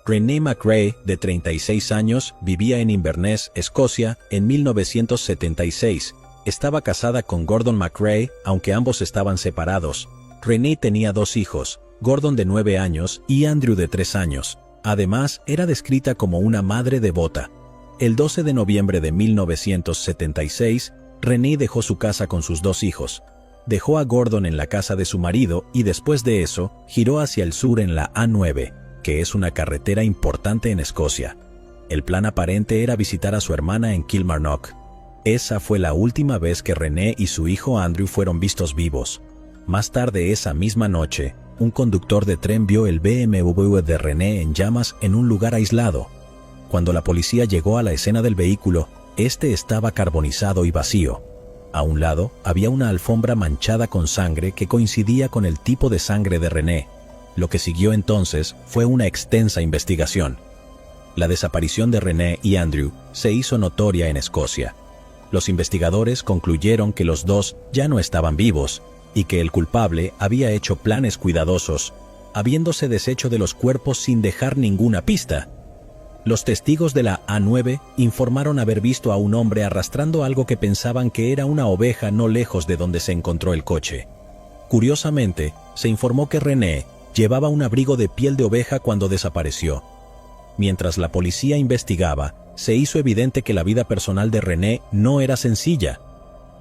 Speaker 1: Renee McRae, de 36 años, vivía en Inverness, Escocia, en 1976. Estaba casada con Gordon McRae, aunque ambos estaban separados. Renee tenía 2 hijos, Gordon de 9 años y Andrew de 3 años. Además, era descrita como una madre devota. El 12 de noviembre de 1976, Renee dejó su casa con sus 2 hijos. Dejó a Gordon en la casa de su marido y después de eso, giró hacia el sur en la A9, que es una carretera importante en Escocia. El plan aparente era visitar a su hermana en Kilmarnock. Esa fue la última vez que Renee y su hijo Andrew fueron vistos vivos. Más tarde esa misma noche, un conductor de tren vio el BMW de Renee en llamas en un lugar aislado. Cuando la policía llegó a la escena del vehículo, este estaba carbonizado y vacío. A un lado había una alfombra manchada con sangre que coincidía con el tipo de sangre de Renee. Lo que siguió entonces fue una extensa investigación. La desaparición de Renee y Andrew se hizo notoria en Escocia. Los investigadores concluyeron que los dos ya no estaban vivos y que el culpable había hecho planes cuidadosos, habiéndose deshecho de los cuerpos sin dejar ninguna pista. Los testigos de la A9 informaron haber visto a un hombre arrastrando algo que pensaban que era una oveja no lejos de donde se encontró el coche. Curiosamente, se informó que Renee llevaba un abrigo de piel de oveja cuando desapareció. Mientras la policía investigaba, se hizo evidente que la vida personal de Renee no era sencilla.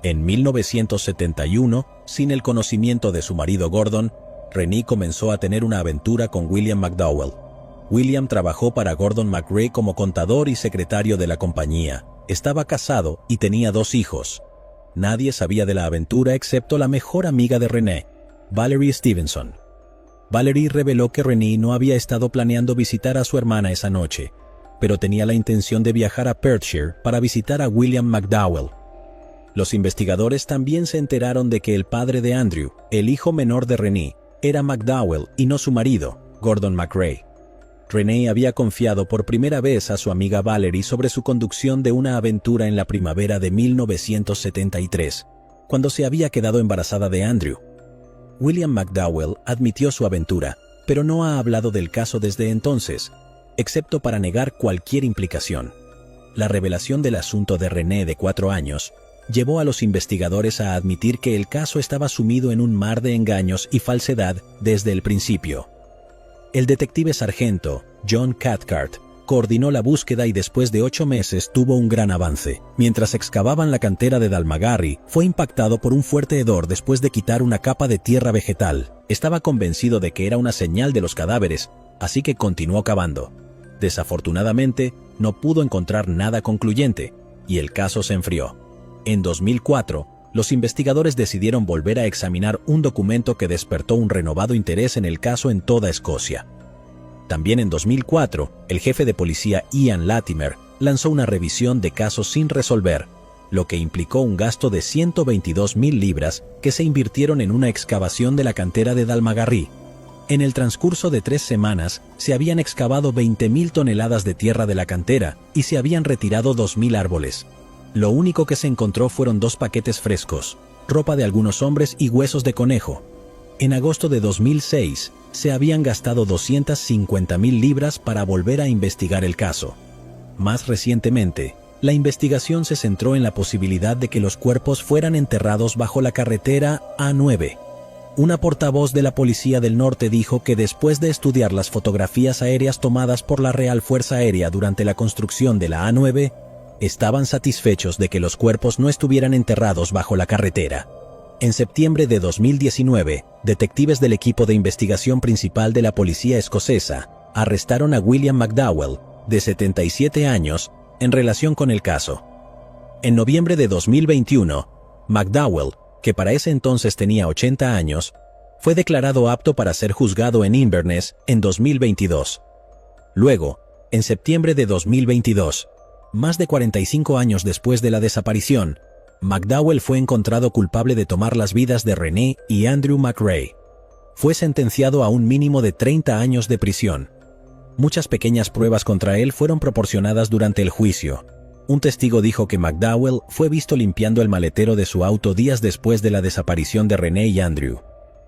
Speaker 1: En 1971, sin el conocimiento de su marido Gordon, Renee comenzó a tener una aventura con William McDowell. William trabajó para Gordon McRae como contador y secretario de la compañía. Estaba casado y tenía 2 hijos. Nadie sabía de la aventura excepto la mejor amiga de Renee, Valerie Stevenson. Valerie reveló que Renee no había estado planeando visitar a su hermana esa noche, pero tenía la intención de viajar a Perthshire para visitar a William McDowell. Los investigadores también se enteraron de que el padre de Andrew, el hijo menor de Renee, era McDowell y no su marido, Gordon McRae. Renee había confiado por primera vez a su amiga Valerie sobre su conducción de una aventura en la primavera de 1973, cuando se había quedado embarazada de Andrew. William McDowell admitió su aventura, pero no ha hablado del caso desde entonces, excepto para negar cualquier implicación. La revelación del asunto de Renee de 4 años llevó a los investigadores a admitir que el caso estaba sumido en un mar de engaños y falsedad desde el principio. El detective sargento John Cathcart coordinó la búsqueda y después de 8 meses tuvo un gran avance. Mientras excavaban la cantera de Dalmagarry, fue impactado por un fuerte hedor después de quitar una capa de tierra vegetal. Estaba convencido de que era una señal de los cadáveres, así que continuó cavando. Desafortunadamente, no pudo encontrar nada concluyente, y el caso se enfrió. En 2004, los investigadores decidieron volver a examinar un documento que despertó un renovado interés en el caso en toda Escocia. También en 2004, el jefe de policía Ian Latimer lanzó una revisión de casos sin resolver, lo que implicó un gasto de 122.000 libras que se invirtieron en una excavación de la cantera de Dalmagarry. En el transcurso de 3 semanas, se habían excavado 20.000 toneladas de tierra de la cantera y se habían retirado 2.000 árboles. Lo único que se encontró fueron 2 paquetes frescos, ropa de algunos hombres y huesos de conejo. En agosto de 2006, se habían gastado 250.000 libras para volver a investigar el caso. Más recientemente, la investigación se centró en la posibilidad de que los cuerpos fueran enterrados bajo la carretera A9. Una portavoz de la Policía del Norte dijo que después de estudiar las fotografías aéreas tomadas por la Real Fuerza Aérea durante la construcción de la A9, estaban satisfechos de que los cuerpos no estuvieran enterrados bajo la carretera. En septiembre de 2019, detectives del equipo de investigación principal de la policía escocesa arrestaron a William McDowell, de 77 años, en relación con el caso. En noviembre de 2021, McDowell, que para ese entonces tenía 80 años, fue declarado apto para ser juzgado en Inverness en 2022. Luego, en septiembre de 2022, más de 45 años después de la desaparición, McDowell fue encontrado culpable de tomar las vidas de Renee y Andrew McRae. Fue sentenciado a un mínimo de 30 años de prisión. Muchas pequeñas pruebas contra él fueron proporcionadas durante el juicio. Un testigo dijo que McDowell fue visto limpiando el maletero de su auto días después de la desaparición de Renee y Andrew.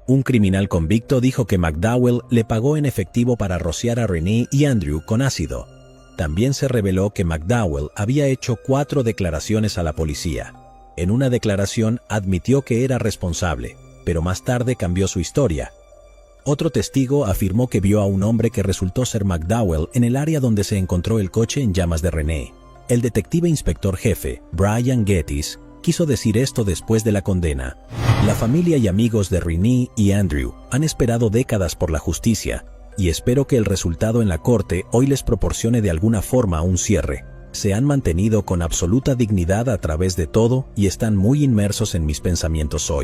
Speaker 1: Un criminal convicto dijo que McDowell le pagó en efectivo para rociar a Renee y Andrew con ácido. También se reveló que McDowell había hecho 4 declaraciones a la policía. En una declaración admitió que era responsable, pero más tarde cambió su historia. Otro testigo afirmó que vio a un hombre que resultó ser McDowell en el área donde se encontró el coche en llamas de Renee. El detective inspector jefe, Brian Geddes, quiso decir esto después de la condena. La familia y amigos de Renee y Andrew han esperado décadas por la justicia, y espero que el resultado en la corte hoy les proporcione de alguna forma un cierre. Se han mantenido con absoluta dignidad a través de todo y están muy inmersos en mis pensamientos hoy.